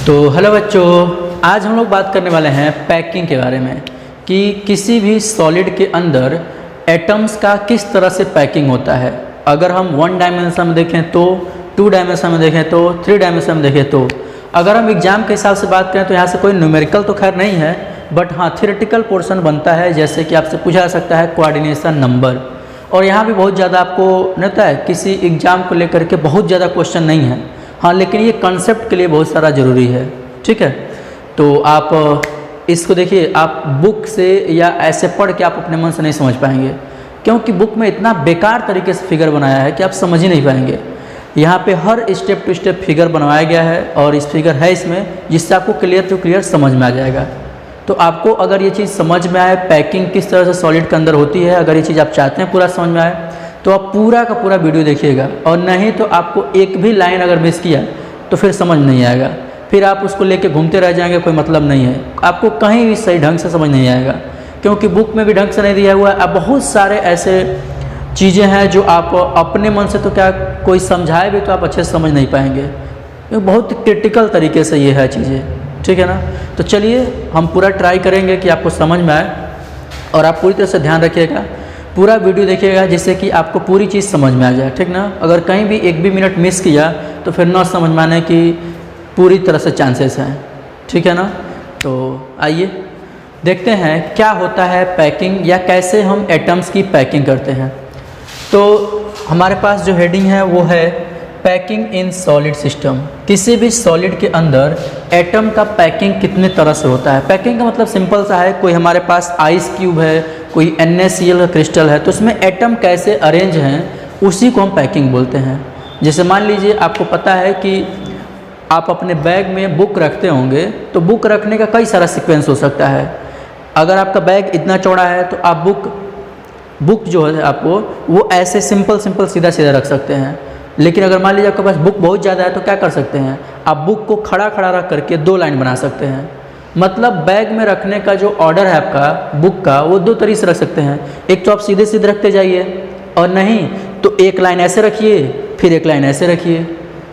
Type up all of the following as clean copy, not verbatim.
तो हेलो बच्चों, आज हम लोग बात करने वाले हैं पैकिंग के बारे में कि किसी भी सॉलिड के अंदर एटम्स का किस तरह से पैकिंग होता है। अगर हम 1 डायमेंशन में देखें तो, 2 डायमेंशन में देखें तो, 3 डायमेंशन में देखें तो। अगर हम एग्जाम के हिसाब से बात करें तो यहाँ से कोई न्यूमेरिकल तो खैर नहीं है, बट हाँ थियोरेटिकल पोर्शन बनता है। जैसे कि आपसे पूछा जा सकता है कोऑर्डिनेशन नंबर, और यहाँ भी बहुत ज़्यादा आपको रहता है किसी एग्जाम को लेकर के बहुत ज़्यादा क्वेश्चन नहीं है, हाँ लेकिन ये कंसेप्ट के लिए बहुत सारा ज़रूरी है। ठीक है, तो आप इसको देखिए, आप बुक से या ऐसे पढ़ के आप अपने मन से नहीं समझ पाएंगे, क्योंकि बुक में इतना बेकार तरीके से फिगर बनाया है कि आप समझ ही नहीं पाएंगे। यहाँ पे हर स्टेप टू स्टेप फिगर बनवाया गया है और इस फिगर है इसमें, जिससे आपको क्लियर टू क्लियर समझ में आ जाएगा। तो आपको अगर ये चीज़ समझ में आए, पैकिंग किस तरह से सॉलिड के अंदर होती है, अगर ये चीज़ आप चाहते हैं पूरा समझ में आए तो आप पूरा का पूरा वीडियो देखिएगा, और नहीं तो आपको एक भी लाइन अगर मिस किया तो फिर समझ नहीं आएगा, फिर आप उसको लेके घूमते रह जाएंगे, कोई मतलब नहीं है, आपको कहीं भी सही ढंग से समझ नहीं आएगा, क्योंकि बुक में भी ढंग से नहीं दिया हुआ है। अब बहुत सारे ऐसे चीज़ें हैं जो आप अपने मन से तो क्या कोई समझाए भी तो आप अच्छे से समझ नहीं पाएंगे, बहुत क्रिटिकल तरीके से ये है चीज़ें। ठीक है ना, तो चलिए हम पूरा ट्राई करेंगे कि आपको समझ में आए, और आप पूरी तरह से ध्यान रखिएगा, पूरा वीडियो देखिएगा, जिससे कि आपको पूरी चीज़ समझ में आ जाए। ठीक ना, अगर कहीं भी एक भी मिनट मिस किया तो फिर ना समझ में आने की पूरी तरह से चांसेस हैं। ठीक है ना, तो आइए देखते हैं क्या होता है पैकिंग, या कैसे हम एटम्स की पैकिंग करते हैं। तो हमारे पास जो हेडिंग है वो है पैकिंग इन सॉलिड सिस्टम। किसी भी सॉलिड के अंदर एटम का पैकिंग कितने तरह से होता है। पैकिंग का मतलब सिंपल सा है, कोई हमारे पास आइस क्यूब है, कोई NaCl का क्रिस्टल है, तो उसमें एटम कैसे अरेंज हैं उसी को हम पैकिंग बोलते हैं। जैसे मान लीजिए आपको पता है कि आप अपने बैग में बुक रखते होंगे, तो बुक रखने का कई सारा सीक्वेंस हो सकता है। अगर आपका बैग इतना चौड़ा है तो आप बुक जो है आपको वो ऐसे सिंपल सीधा सीधा रख सकते हैं। लेकिन अगर मान लीजिए आपके पास बुक बहुत ज़्यादा है तो क्या कर सकते हैं, आप बुक को खड़ा रख करके 2 लाइन बना सकते हैं। मतलब बैग में रखने का जो ऑर्डर है आपका बुक का, वो 2 तरीके से रख सकते हैं। एक तो आप सीधे रखते जाइए, और नहीं तो एक लाइन ऐसे रखिए, फिर एक लाइन ऐसे रखिए।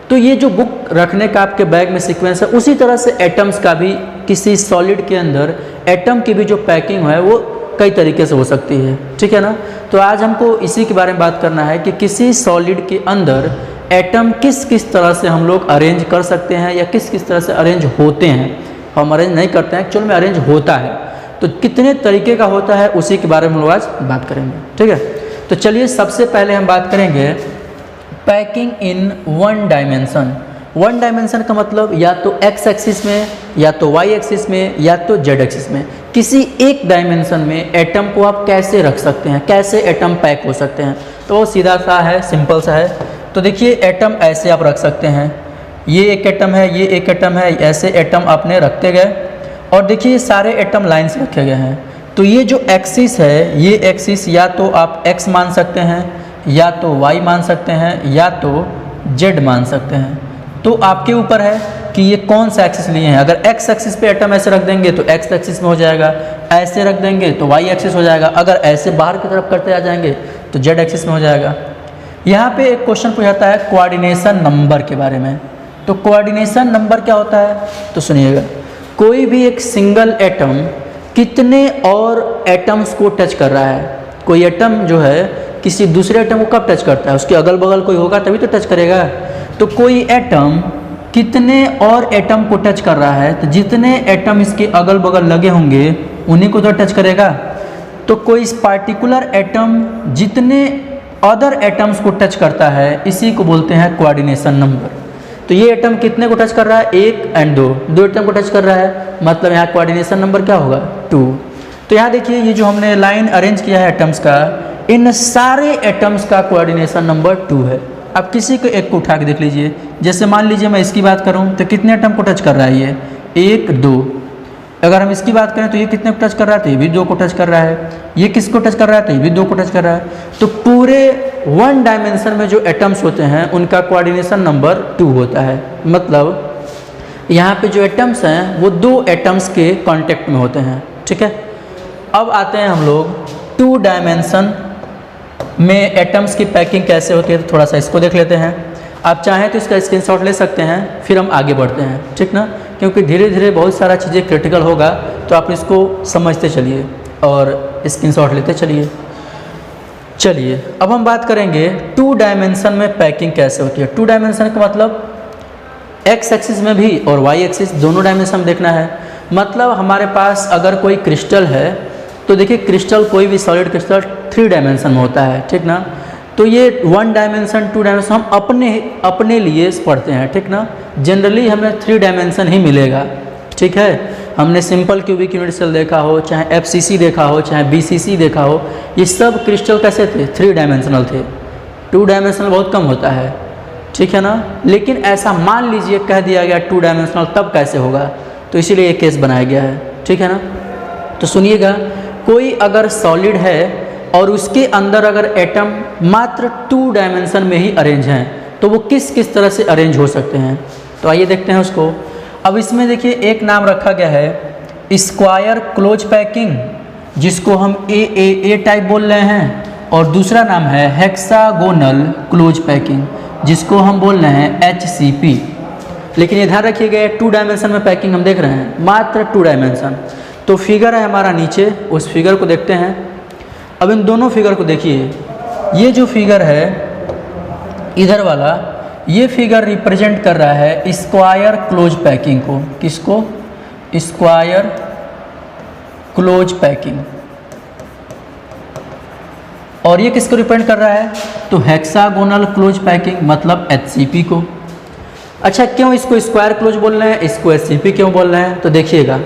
तो ये जो बुक रखने का आपके बैग में सीक्वेंस है, उसी तरह से एटम्स का भी, किसी सॉलिड के अंदर एटम की भी जो पैकिंग है वो कई तरीके से हो सकती है। ठीक है ना, तो आज हमको इसी के बारे में बात करना है कि किसी सॉलिड के अंदर एटम किस तरह से हम लोग अरेंज कर सकते हैं, या किस तरह से अरेंज होते हैं। हम अरेंज नहीं करते हैं, एक्चुअल में अरेंज होता है, तो कितने तरीके का होता है उसी के बारे में हम लोग आज बात करेंगे। ठीक है, तो चलिए सबसे पहले हम बात करेंगे पैकिंग इन 1 डायमेंशन। 1 डायमेंशन का मतलब या तो x एक्सिस में, या तो y एक्सिस में, या तो z एक्सिस में। किसी एक डायमेंशन में एटम को आप कैसे रख सकते हैं, कैसे एटम पैक हो सकते हैं, तो वो सीधा सा है, सिंपल सा है। तो देखिए एटम ऐसे आप रख सकते हैं, ये एक एटम है, ये एक एटम है, ऐसे एटम आपने रखते गए, और देखिए सारे एटम लाइन से रखे गए हैं। तो ये जो एक्सिस है, ये एक्सिस या तो आप x मान सकते हैं, या तो y मान सकते हैं, या तो z मान सकते हैं। तो आपके ऊपर है कि ये कौन सा एक्सिस लिए हैं। अगर x एक्सिस पे एटम ऐसे रख देंगे तो x एक्सिस में हो जाएगा, ऐसे रख देंगे तो y एक्सिस हो जाएगा, अगर ऐसे बाहर की तरफ करते आ जाएंगे तो z एक्सिस में हो जाएगा। यहाँ पे एक क्वेश्चन पूछा है कोऑर्डिनेशन नंबर के बारे में। तो कोऑर्डिनेशन नंबर क्या होता है, तो सुनिएगा, कोई भी एक सिंगल एटम कितने और एटम्स को टच कर रहा है। कोई एटम जो है किसी दूसरे एटम को कब टच करता है, उसके अगल बगल कोई होगा तभी तो टच करेगा। तो कोई एटम कितने और एटम को टच कर रहा है, तो जितने एटम इसके अगल बगल लगे होंगे उन्हीं को तो टच करेगा। तो कोई पार्टिकुलर एटम जितने अदर एटम्स को टच करता है, इसी को बोलते हैं कोऑर्डिनेशन नंबर। तो ये एटम कितने को टच कर रहा है, 1 और 2 एटम को टच कर रहा है, मतलब यहाँ कोऑर्डिनेशन नंबर क्या होगा, 2। तो यहाँ देखिए ये जो हमने लाइन अरेंज किया है एटम्स का, इन सारे एटम्स का कोऑर्डिनेशन नंबर 2 है। अब किसी को एक को उठा के देख लीजिए, जैसे मान लीजिए मैं इसकी बात करूं तो कितने एटम को टच कर रहा है, ये 1 2। अगर हम इसकी बात करें तो ये कितने को टच कर रहा है, तो ये भी 2 को टच कर रहा है। ये किसको टच कर रहा है, तो ये भी 2 को टच कर रहा है। तो पूरे 1 डायमेंशन में जो एटम्स होते हैं उनका कोऑर्डिनेशन नंबर 2 होता है। मतलब यहाँ पे जो एटम्स हैं वो 2 एटम्स के कॉन्टेक्ट में होते हैं। ठीक है, अब आते हैं हम लोग 2 डायमेंशन में एटम्स की पैकिंग कैसे होती है। तो थोड़ा सा इसको देख लेते हैं। आप चाहें तो इसका स्क्रीनशॉट ले सकते हैं, फिर हम आगे बढ़ते हैं। ठीक ना, क्योंकि धीरे धीरे बहुत सारा चीज़ें क्रिटिकल होगा, तो आप इसको समझते चलिए और स्क्रीनशॉट लेते चलिए। चलिए अब हम बात करेंगे 2 डायमेंशन में पैकिंग कैसे होती है। 2 डायमेंशन का मतलब एक्स एक्सिस में भी और वाई एक्सिस दोनों डायमेंशन में देखना है। मतलब हमारे पास अगर कोई क्रिस्टल है तो देखिए क्रिस्टल, कोई भी सॉलिड क्रिस्टल 3 डायमेंशन में होता है, ठीक ना। तो ये 1 डायमेंशन 2 डायमेंशन हम अपने लिए पढ़ते हैं, ठीक ना। जनरली हमें 3 डायमेंशन ही मिलेगा, ठीक है। हमने सिंपल क्यूबिक यूनिट सेल देखा हो, चाहे एफसीसी देखा हो, चाहे बीसीसी देखा हो, ये सब क्रिस्टल कैसे थे, 3 डायमेंशनल थे। 2 डायमेंशनल बहुत कम होता है, ठीक है ना। लेकिन ऐसा मान लीजिए कह दिया गया 2 डायमेंशनल, तब कैसे होगा, तो इसीलिए ये केस बनाया गया है, ठीक है ना। तो सुनिएगा, कोई अगर सॉलिड है और उसके अंदर अगर एटम मात्र 2 डायमेंशन में ही अरेंज हैं, तो वो किस किस तरह से अरेंज हो सकते हैं, तो आइए देखते हैं उसको। अब इसमें देखिए एक नाम रखा गया है स्क्वायर क्लोज पैकिंग, जिसको हम ए टाइप बोल रहे हैं, और दूसरा नाम है हेक्सागोनल क्लोज पैकिंग, जिसको हम बोल रहे हैं HCP। लेकिन ये ध्यान रखिएगा 2 डायमेंशन में पैकिंग हम देख रहे हैं, मात्र 2 डायमेंशन। तो फिगर है हमारा नीचे, उस फिगर को देखते हैं। अब इन दोनों फिगर को देखिए, ये जो फिगर है इधर वाला, ये फिगर रिप्रेजेंट कर रहा है स्क्वायर क्लोज पैकिंग को। किसको? Square close packing. और ये किसको रिप्रेजेंट कर रहा है, तो हेक्सागोनल क्लोज पैकिंग, मतलब HCP को। अच्छा, क्यों इसको स्क्वायर क्लोज बोल रहे हैं, इसको HCP क्यों बोल रहे हैं, तो देखिएगा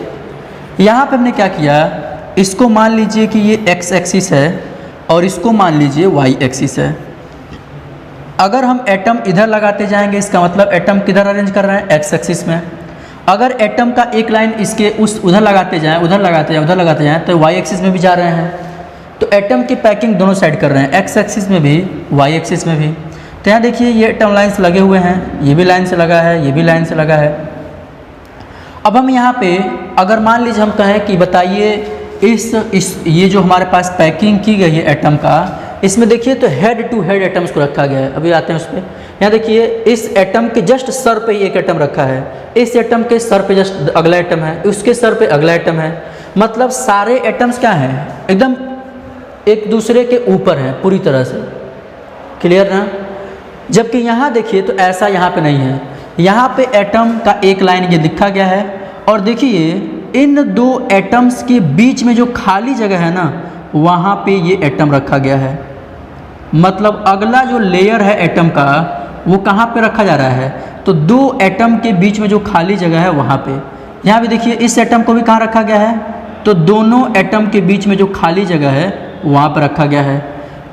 यहाँ पे हमने क्या किया, इसको मान लीजिए कि ये एक्स एक्सिस है और इसको मान लीजिए वाई एक्सिस है। अगर हम एटम इधर लगाते जाएंगे, इसका मतलब एटम किधर अरेंज कर रहे हैं, एक्स एक्सिस में। अगर एटम का एक लाइन इसके उधर लगाते जाएं, उधर लगाते जाएं, तो वाई एक्सिस में भी जा रहे हैं। तो एटम की पैकिंग दोनों साइड कर रहे हैं, एक्स एक्सिस में भी, वाई एक्सिस में भी। तो यहाँ देखिए ये एटम लाइन्स लगे हुए हैं, ये भी लाइन से लगा है, ये भी लाइन से लगा है। अब हम यहाँ पे अगर मान लीजिए हम कहें कि बताइए इस ये जो हमारे पास पैकिंग की गई है एटम का, इसमें देखिए तो हेड टू हेड एटम्स को रखा गया है। अभी आते हैं उस पर। यहाँ देखिए इस एटम के जस्ट सर पे ही एक एटम रखा है, इस एटम के सर पे जस्ट अगला एटम है, उसके सर पे अगला एटम है। मतलब सारे एटम्स क्या हैं, एकदम एक दूसरे के ऊपर हैं पूरी तरह से, क्लियर ना। जबकि यहाँ देखिए तो ऐसा यहाँ पे नहीं है, यहाँ पे एटम का एक लाइन ये लिखा गया है, और देखिए इन 2 एटम्स के बीच में जो खाली जगह है ना, वहाँ पे ये एटम रखा गया है। मतलब अगला जो लेयर है एटम का, वो कहाँ पे रखा जा रहा है, तो 2 एटम के बीच में जो खाली जगह है वहाँ पे। यहाँ भी देखिए इस एटम को भी कहाँ रखा गया है, तो दोनों एटम के बीच में जो खाली जगह है वहाँ पर रखा गया है।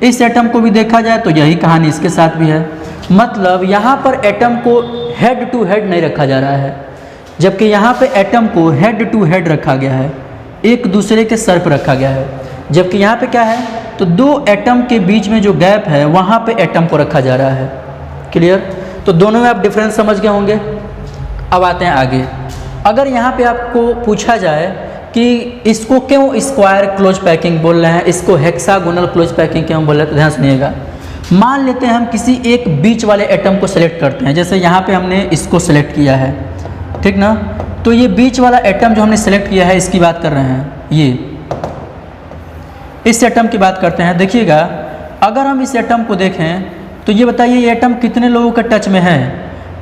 इस एटम को भी देखा जाए तो यही कहानी इसके साथ भी है। मतलब यहाँ पर एटम को हेड टू हेड नहीं रखा जा रहा है, जबकि यहाँ पे एटम को हेड टू हेड रखा गया है, एक दूसरे के सर पर रखा गया है। जबकि यहाँ पे क्या है, तो 2 एटम के बीच में जो गैप है वहाँ पे एटम को रखा जा रहा है, क्लियर। तो दोनों में आप डिफरेंस समझ गए होंगे। अब आते हैं आगे। अगर यहाँ पे आपको पूछा जाए कि इसको क्यों स्क्वायर क्लोज पैकिंग बोल रहे हैं, इसको हेक्सागोनल क्लोज पैकिंग क्यों बोल रहे हैं, तो ध्यान सुनिएगा। मान लेते हैं हम किसी एक बीच वाले एटम को सेलेक्ट करते हैं, जैसे यहाँ पे हमने इसको सेलेक्ट किया है, ठीक ना। तो ये बीच वाला एटम जो हमने सेलेक्ट किया है, इसकी बात कर रहे हैं, ये इस एटम की बात करते हैं। देखिएगा अगर हम इस एटम को देखें तो ये बताइए ये एटम कितने लोगों के टच में है,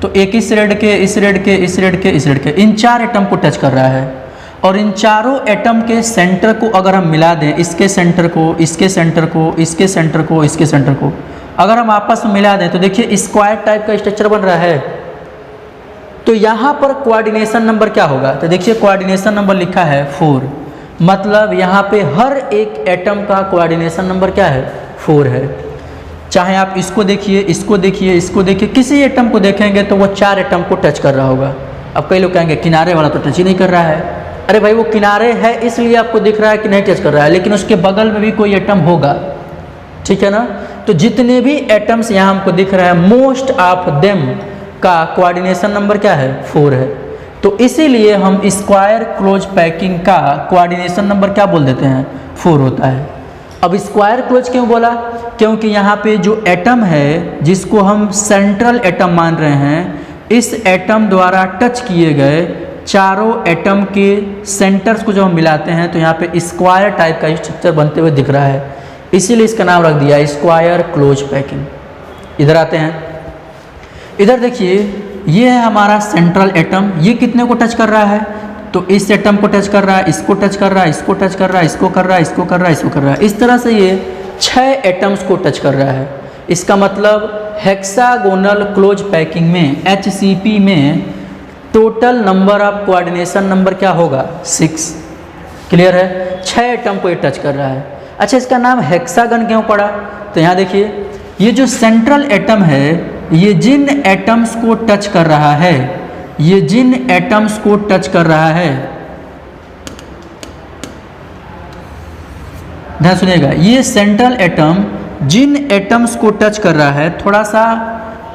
तो एक इस रेड के, इस रेड के, इस रेड के, इस रेड के, इन 4 एटम को टच कर रहा है। और इन चारों एटम के सेंटर को अगर हम मिला दें, इसके सेंटर को, इसके सेंटर को, इसके सेंटर को, इसके सेंटर को अगर हम आपस में मिला दें, तो देखिए स्क्वायर टाइप का स्ट्रक्चर बन रहा है। तो यहाँ पर कोऑर्डिनेशन नंबर क्या होगा, तो देखिए कोऑर्डिनेशन नंबर लिखा है 4। मतलब यहाँ पे हर एक एटम का कोऑर्डिनेशन नंबर क्या है, 4 है। चाहे आप इसको देखिए, इसको देखिए, इसको देखिए, किसी एटम को देखेंगे तो वो 4 एटम को टच कर रहा होगा। अब कई लोग कहेंगे किनारे वाला तो टच ही नहीं कर रहा है। अरे भाई वो किनारे है इसलिए आपको दिख रहा है कि नहीं टच कर रहा है, लेकिन उसके बगल में भी कोई एटम होगा, ठीक है ना। तो जितने भी एटम्स यहाँ हमको दिख रहा है, मोस्ट ऑफ देम का कोऑर्डिनेशन नंबर क्या है, 4 है। तो इसीलिए हम स्क्वायर क्लोज पैकिंग का कोऑर्डिनेशन नंबर क्या बोल देते हैं, 4 होता है। अब स्क्वायर क्लोज क्यों बोला, क्योंकि यहाँ पे जो एटम है जिसको हम सेंट्रल एटम मान रहे हैं, इस एटम द्वारा टच किए गए चारों एटम के सेंटर्स को जब हम मिलाते हैं तो यहाँ पे स्क्वायर टाइप का स्ट्रक्चर बनते हुए दिख रहा है, इसीलिए इसका नाम रख दिया स्क्वायर क्लोज पैकिंग। इधर आते हैं, इधर देखिए ये है हमारा सेंट्रल एटम, ये कितने को टच कर रहा है, तो इस एटम को टच कर रहा है, इसको टच कर रहा है, इसको टच कर रहा है, इसको कर रहा है, इसको कर रहा है, इसको कर रहा है। इस तरह से ये 6 एटम्स को टच कर रहा है। इसका मतलब हेक्सागोनल क्लोज पैकिंग में HCP में total number of coordination number क्या होगा 6। क्लियर है, 6 एटम को ये टच कर रहा है। अच्छा, इसका नाम हेक्सागन क्यों पड़ा, तो यहाँ देखिए ये जो सेंट्रल एटम है ये जिन एटम्स को टच कर रहा है, ये जिन एटम्स को टच कर रहा है, ध्यान सुनिएगा, ये सेंट्रल एटम जिन एटम्स को टच कर रहा है, थोड़ा सा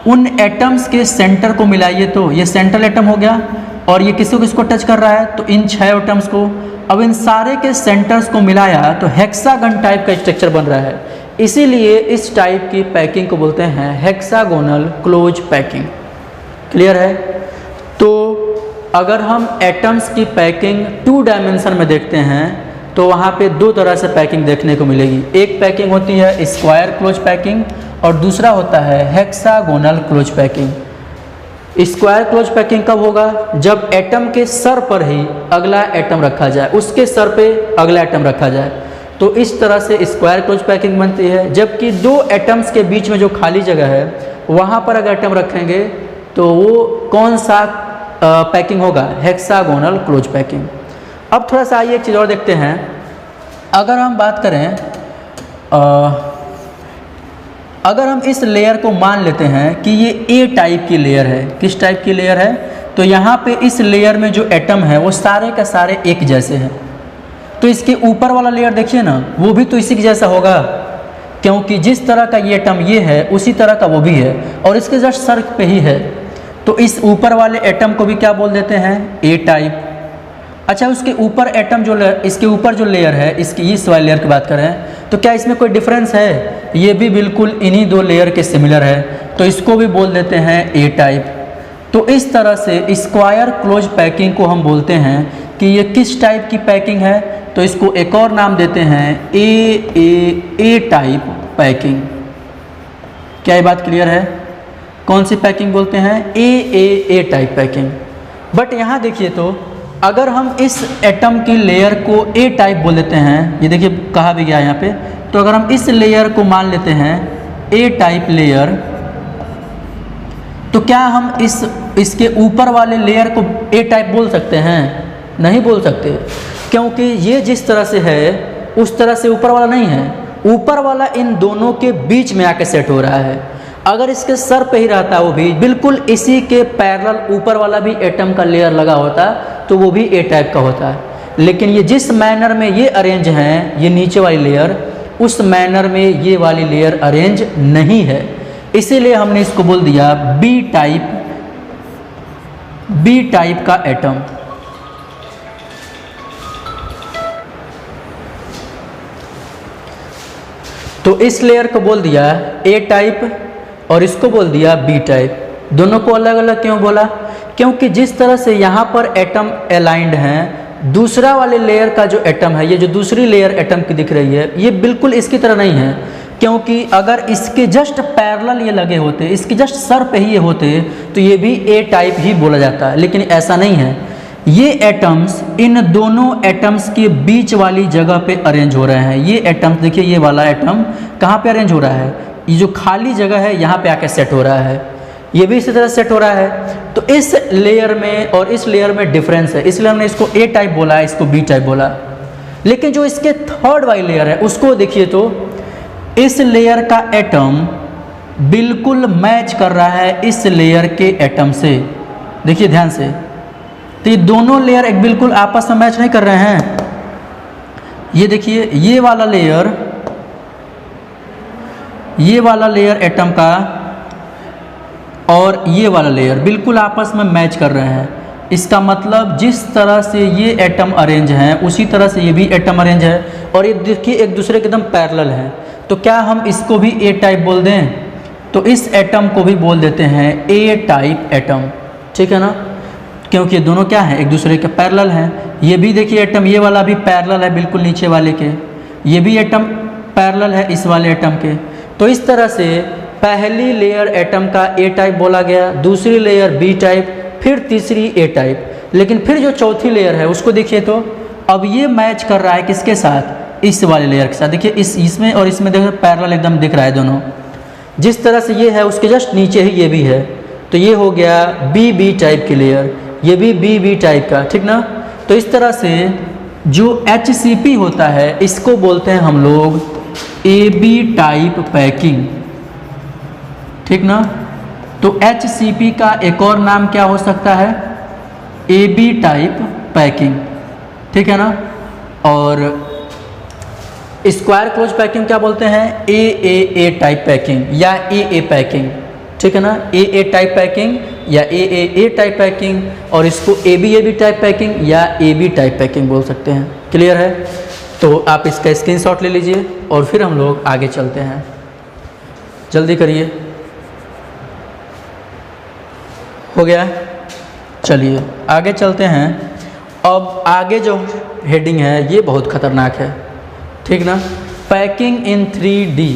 उन एटम्स के सेंटर को मिलाइए तो ये सेंट्रल एटम हो गया, और ये किसको टच कर रहा है, तो इन 6 एटम्स को। अब इन सारे के सेंटर्स को मिलाया तो हेक्सागन टाइप का स्ट्रक्चर बन रहा है, इसीलिए इस टाइप की पैकिंग को बोलते हैं हेक्सागोनल क्लोज पैकिंग। क्लियर है, तो अगर हम एटम्स की पैकिंग 2 डायमेंशन में देखते हैं तो वहाँ पे 2 तरह से पैकिंग देखने को मिलेगी। एक पैकिंग होती है स्क्वायर क्लोज पैकिंग और दूसरा होता है hexagonal close packing. Square close packing कब होगा, जब एटम के सर पर ही अगला एटम रखा जाए, उसके सर पे अगला एटम रखा जाए, तो इस तरह से स्क्वायर क्लोज पैकिंग बनती है। जबकि 2 एटम्स के बीच में जो खाली जगह है वहाँ पर अगर एटम रखेंगे तो वो कौन सा पैकिंग होगा, हेक्सागोनल क्लोज पैकिंग। अब थोड़ा सा आइए एक चीज़ और देखते हैं। अगर हम बात करें, अगर हम इस लेयर को मान लेते हैं कि ये A टाइप की लेयर है, किस टाइप की लेयर है, तो यहाँ पे इस लेयर में जो एटम है वो सारे का सारे एक जैसे हैं, तो इसके ऊपर वाला लेयर देखिए ना, वो भी तो इसी के जैसा होगा, क्योंकि जिस तरह का ये एटम ये है उसी तरह का वो भी है और इसके जस्ट सर पे ही है, तो इस ऊपर वाले एटम को भी क्या बोल देते हैं, A टाइप। अच्छा, उसके ऊपर एटम जो इसके ऊपर जो लेयर है, इसकी इस वाले लेयर की बात करें तो क्या इसमें कोई डिफरेंस है, ये भी बिल्कुल इन्हीं 2 लेयर के सिमिलर है, तो इसको भी बोल देते हैं A टाइप। तो इस तरह से स्क्वायर क्लोज पैकिंग को हम बोलते हैं कि ये किस टाइप की पैकिंग है, तो इसको एक और नाम देते हैं A टाइप पैकिंग। क्या ये बात क्लियर है, कौन सी पैकिंग बोलते हैं, A टाइप पैकिंग। बट यहाँ देखिए, तो अगर हम इस एटम की लेयर को A टाइप बोल देते हैं, ये देखिए कहा भी गया यहाँ पे, तो अगर हम इस लेयर को मान लेते हैं A टाइप लेयर, तो क्या हम इसके ऊपर वाले लेयर को A टाइप बोल सकते हैं, नहीं बोल सकते, क्योंकि ये जिस तरह से है उस तरह से ऊपर वाला नहीं है, ऊपर वाला इन दोनों के बीच में आके सेट हो रहा है। अगर इसके सर पे ही रहता वो भी बिल्कुल इसी के पैरेलल ऊपर वाला भी एटम का लेयर लगा होता तो वो भी A टाइप का होता है, लेकिन ये जिस मैनर में ये अरेंज हैं, ये नीचे वाली लेयर, उस मैनर में ये वाली लेयर अरेंज नहीं है, इसीलिए हमने इसको बोल दिया B टाइप का एटम। तो इस लेयर को बोल दिया A टाइप और इसको बोल दिया B टाइप। दोनों को अलग अलग क्यों बोला, क्योंकि जिस तरह से यहाँ पर एटम अलाइंड हैं, दूसरा वाले लेयर का जो एटम है, ये जो दूसरी लेयर एटम की दिख रही है, ये बिल्कुल इसकी तरह नहीं है, क्योंकि अगर इसके जस्ट पैरेलल ये लगे होते, इसके जस्ट सर पे ही ये होते, तो ये भी A टाइप ही बोला जाता है, लेकिन ऐसा नहीं है। ये एटम्स इन दोनों एटम्स के बीच वाली जगह पे अरेंज हो रहे हैं। ये एटम्स देखिए, ये वाला एटम कहाँ पे अरेंज हो रहा है, ये जो खाली जगह है यहाँ पे आके सेट हो रहा है, ये भी इसी तरह सेट हो रहा है। तो इस लेयर में और इस लेयर में डिफरेंस है, इसलिए हमने इसको A टाइप बोला, इसको B टाइप बोला। लेकिन जो इसके थर्ड वाली लेयर है उसको देखिए, तो इस लेयर का एटम बिल्कुल मैच कर रहा है इस लेयर के एटम से। देखिए ध्यान से, तो ये दोनों लेयर एक बिल्कुल आपस में मैच नहीं कर रहे हैं। ये देखिए, ये वाला लेयर एटम का और ये वाला लेयर बिल्कुल आपस में मैच कर रहे हैं। इसका मतलब जिस तरह से ये एटम अरेंज हैं उसी तरह से ये भी एटम अरेंज है, और ये देखिए एक दूसरे के एकदम पैरेलल है। तो क्या हम इसको भी A टाइप बोल दें, तो इस एटम को भी बोल देते हैं A टाइप एटम, ठीक है ना। क्योंकि ये दोनों क्या हैं, एक दूसरे के पैरेलल हैं। ये भी देखिए एटम, ये वाला भी पैरेलल है बिल्कुल नीचे वाले के, ये भी एटम पैरेलल है इस वाले एटम के। तो इस तरह से पहली लेयर एटम का ए टाइप बोला गया, दूसरी लेयर बी टाइप, फिर तीसरी ए टाइप। लेकिन फिर जो चौथी लेयर है उसको देखिए तो अब ये मैच कर रहा है किसके साथ, इस वाले लेयर के साथ। देखिए इसमें और इसमें देखिए पैरेलल एकदम दिख रहा है दोनों। जिस तरह से ये है उसके जस्ट नीचे ही ये भी है, तो ये हो गया बी बी टाइप की लेयर, ये भी बी बी टाइप का, ठीक ना। तो इस तरह से जो HCP होता है इसको बोलते हैं हम लोग AB टाइप पैकिंग, ठीक ना। तो HCP का एक और नाम क्या हो सकता है, AB टाइप पैकिंग, ठीक है ना। और स्क्वायर क्लोज पैकिंग क्या बोलते हैं, AAA टाइप पैकिंग या AA पैकिंग, ठीक है ना। AA टाइप पैकिंग या AAA टाइप पैकिंग, और इसको ABAB टाइप पैकिंग या AB टाइप पैकिंग बोल सकते हैं। क्लियर है। तो आप इसका स्क्रीनशॉट ले लीजिए और फिर हम लोग आगे चलते हैं, जल्दी करिए। हो गया, चलिए आगे चलते हैं। अब आगे जो हेडिंग है ये बहुत ख़तरनाक है, ठीक ना। पैकिंग इन 3D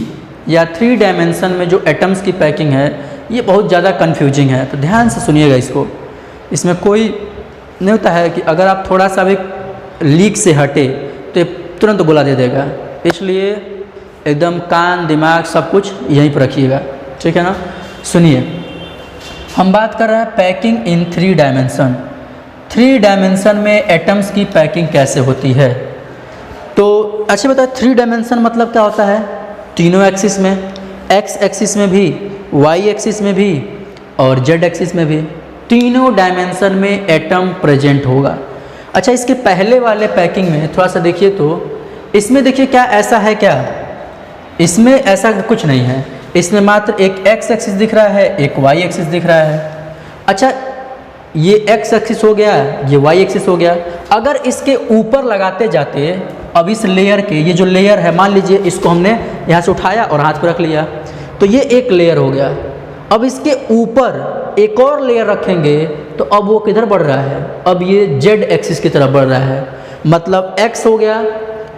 या 3 डायमेंशन में जो एटम्स की पैकिंग है ये बहुत ज़्यादा कन्फ्यूजिंग है, तो ध्यान से सुनिएगा इसको। इसमें कोई नहीं होता है कि अगर आप थोड़ा सा भी लीक से हटे तो ये तुरंत गोला दे देगा, इसलिए एकदम कान दिमाग सब कुछ यहीं पर रखिएगा, ठीक है ना। सुनिए, हम बात कर रहे हैं पैकिंग इन 3 डायमेंशन। 3 डायमेंशन में एटम्स की पैकिंग कैसे होती है। तो अच्छा बताए 3 डायमेंशन मतलब क्या होता है, तीनों एक्सिस में, एक्स एक्सिस में भी, वाई एक्सिस में भी और जेड एक्सिस में भी, तीनों डायमेंशन में एटम प्रेजेंट होगा। अच्छा, इसके पहले वाले पैकिंग में थोड़ा सा देखिए तो इसमें देखिए क्या ऐसा है, क्या इसमें ऐसा कुछ नहीं है। इसमें मात्र एक एक्स एक्सिस दिख रहा है, एक वाई एक्सिस दिख रहा है। अच्छा, ये एक्स एक्सिस हो गया, ये वाई एक्सिस हो गया। अगर इसके ऊपर लगाते जाते, अब इस लेयर के, ये जो लेयर है मान लीजिए इसको हमने यहाँ से उठाया और हाथ पर रख लिया, तो ये एक लेयर हो गया। अब इसके ऊपर एक और लेयर रखेंगे तो अब वो किधर बढ़ रहा है, अब ये जेड एक्सिस की तरफ बढ़ रहा है। मतलब एक्स हो गया,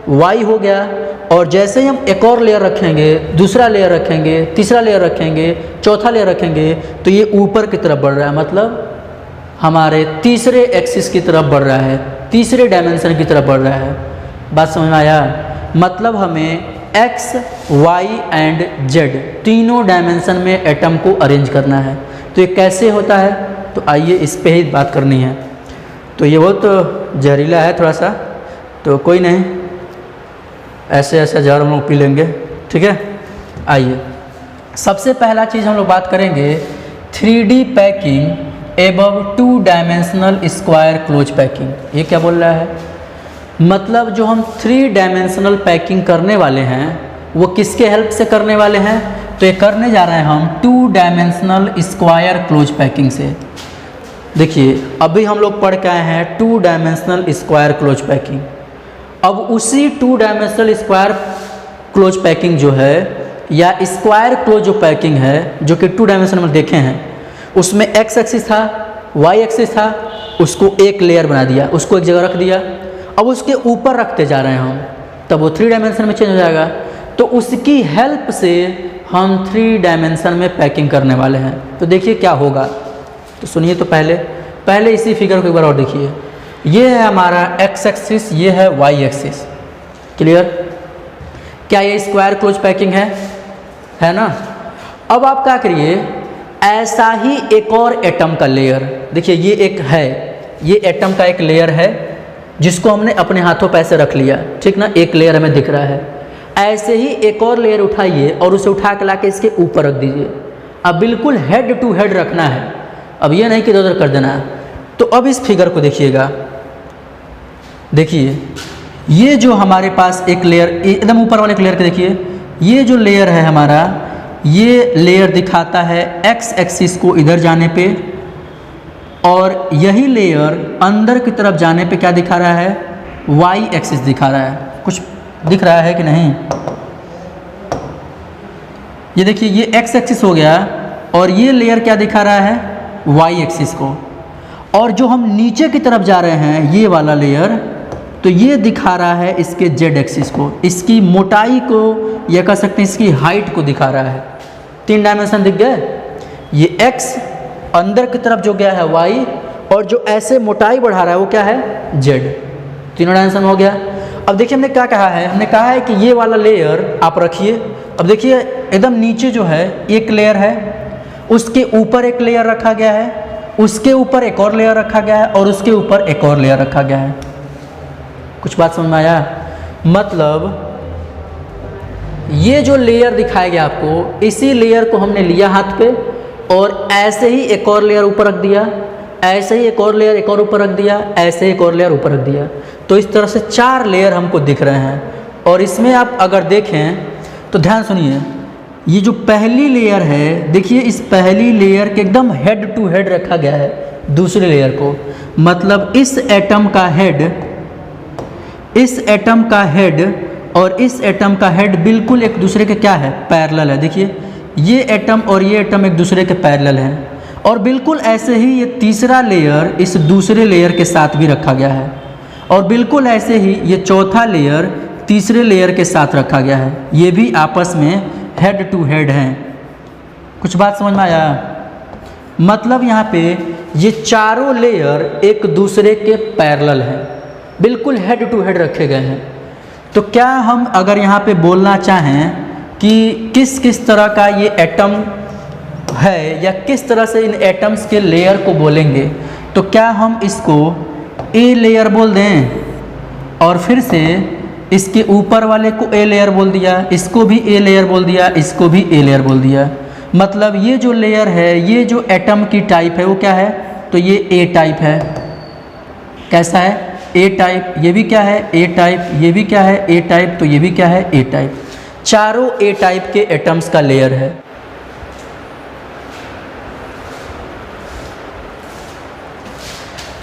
वाई हो गया, और जैसे ही हम एक और लेयर रखेंगे, दूसरा लेयर रखेंगे, तीसरा लेयर रखेंगे, चौथा लेयर रखेंगे, तो ये ऊपर की तरफ बढ़ रहा है। मतलब हमारे तीसरे एक्सिस की तरफ बढ़ रहा है, तीसरे डायमेंशन की तरफ बढ़ रहा है। बात समझ में आया। मतलब हमें एक्स, वाई एंड जेड तीनों डायमेंशन में एटम को अरेंज करना है। तो ये कैसे होता है, तो आइए इस पे ही बात करनी है। तो ये बहुत जहरीला है थोड़ा सा, तो कोई नहीं, ऐसे ऐसे जहर हम लोग पी लेंगे, ठीक है। आइए, सबसे पहला चीज़ हम लोग बात करेंगे 3D packing above 2 dimensional square close packing. ये क्या बोल रहा है, मतलब जो हम 3 डायमेंशनल पैकिंग करने वाले हैं वो किसके हेल्प से करने वाले हैं, तो ये करने जा रहे हैं हम 2 डायमेंशनल स्क्वायर क्लोज पैकिंग से। देखिए अभी हम लोग पढ़ के आए हैं 2 डायमेंशनल स्क्वायर क्लोज पैकिंग। अब उसी 2 डायमेंशनल स्क्वायर क्लोज पैकिंग जो है या स्क्वायर क्लोज जो पैकिंग है जो कि 2 डायमेंशन में देखे हैं, उसमें एक्स एक्सिस था, वाई एक्सिस था, उसको एक लेयर बना दिया, उसको एक जगह रख दिया। अब उसके ऊपर रखते जा रहे हैं हम, तब वो 3 डायमेंशन में चेंज हो जाएगा। तो उसकी हेल्प से हम 3 डायमेंशन में पैकिंग करने वाले हैं। तो देखिए क्या होगा, तो सुनिए। तो पहले इसी फिगर को एक बार और देखिए। ये है हमारा एक्स एक्सिस, ये है वाई एक्सिस। क्लियर। क्या ये स्क्वायर क्लोज पैकिंग है ना। अब आप क्या करिए, ऐसा ही एक और एटम का लेयर, देखिए ये एक है, ये एटम का एक लेयर है जिसको हमने अपने हाथों पे ऐसे रख लिया, ठीक ना, एक लेयर हमें दिख रहा है। ऐसे ही एक और लेयर उठाइए और उसे उठा के लाके इसके ऊपर रख दीजिए। अब बिल्कुल हेड टू हेड रखना है, अब ये नहीं कि इधर उधर कर देना है। तो अब इस फिगर को देखिएगा, देखिए ये जो हमारे पास एक लेयर, एकदम ऊपर वाले लेयर के देखिए, ये जो लेयर है हमारा, ये लेयर दिखाता है एक्स एक्सिस को इधर जाने पे, और यही लेयर अंदर की तरफ जाने पे क्या दिखा रहा है, वाई एक्सिस दिखा रहा है। कुछ दिख रहा है कि नहीं, ये देखिए ये एक्स एक्सिस हो गया और ये लेयर क्या दिखा रहा है, वाई एक्सिस को। और जो हम नीचे की तरफ जा रहे हैं ये वाला लेयर, तो ये दिखा रहा है इसके जेड एक्सिस को, इसकी मोटाई को या कह सकते हैं इसकी हाइट को दिखा रहा है। 3 डायमेंशन दिख गए, ये एक्स, अंदर की तरफ जो गया है वाई, और जो ऐसे मोटाई बढ़ा रहा है वो क्या है जेड। तीनों डायमेंशन हो गया। अब देखिए हमने क्या कहा है, हमने कहा है कि ये वाला लेयर आप रखिए। अब देखिए एकदम नीचे जो है एक लेयर है, उसके ऊपर एक लेयर रखा गया है, उसके ऊपर एक और लेयर रखा गया है, और उसके ऊपर एक और लेयर रखा गया है। कुछ बात समझ में आया? मतलब ये जो लेयर दिखाया गया आपको, इसी लेयर को हमने लिया हाथ पे और ऐसे ही एक और लेयर ऊपर रख दिया, ऐसे ही एक और लेयर एक और ऊपर रख दिया, ऐसे एक और लेयर ऊपर रख दिया। तो इस तरह से 4 लेयर हमको दिख रहे हैं। और इसमें आप अगर देखें तो ध्यान सुनिए, ये जो पहली लेयर है, देखिए इस पहली लेयर के एकदम हेड टू हेड रखा गया है दूसरे लेयर को। मतलब इस एटम का हेड, इस एटम का हेड और इस एटम का हेड बिल्कुल एक दूसरे के क्या है, पैरेलल है। देखिए ये एटम और ये एटम एक दूसरे के पैरेलल हैं। और बिल्कुल ऐसे ही ये तीसरा लेयर इस दूसरे लेयर के साथ भी रखा गया है, और बिल्कुल ऐसे ही ये चौथा लेयर तीसरे लेयर के साथ रखा गया है। ये भी आपस में हेड टू हेड हैं। कुछ बात समझ में आया? मतलब यहाँ पे ये चारों लेयर एक दूसरे के पैरेलल हैं, बिल्कुल हेड टू हेड रखे गए हैं। तो क्या हम अगर यहाँ पे बोलना चाहें कि किस किस तरह का ये एटम है या किस तरह से इन एटम्स के लेयर को बोलेंगे, तो क्या हम इसको ए लेयर बोल दें और फिर से इसके ऊपर वाले को ए लेयर बोल दिया, इसको भी ए लेयर बोल दिया, इसको भी ए लेयर बोल दिया। मतलब ये जो लेयर है, ये जो एटम की टाइप है वो क्या है, तो ये ए टाइप है। कैसा है? ए टाइप। ये भी क्या है? ए टाइप। ये भी क्या है? ए टाइप। तो ये भी क्या है? ए टाइप। चारों ए टाइप के एटम्स का लेयर है।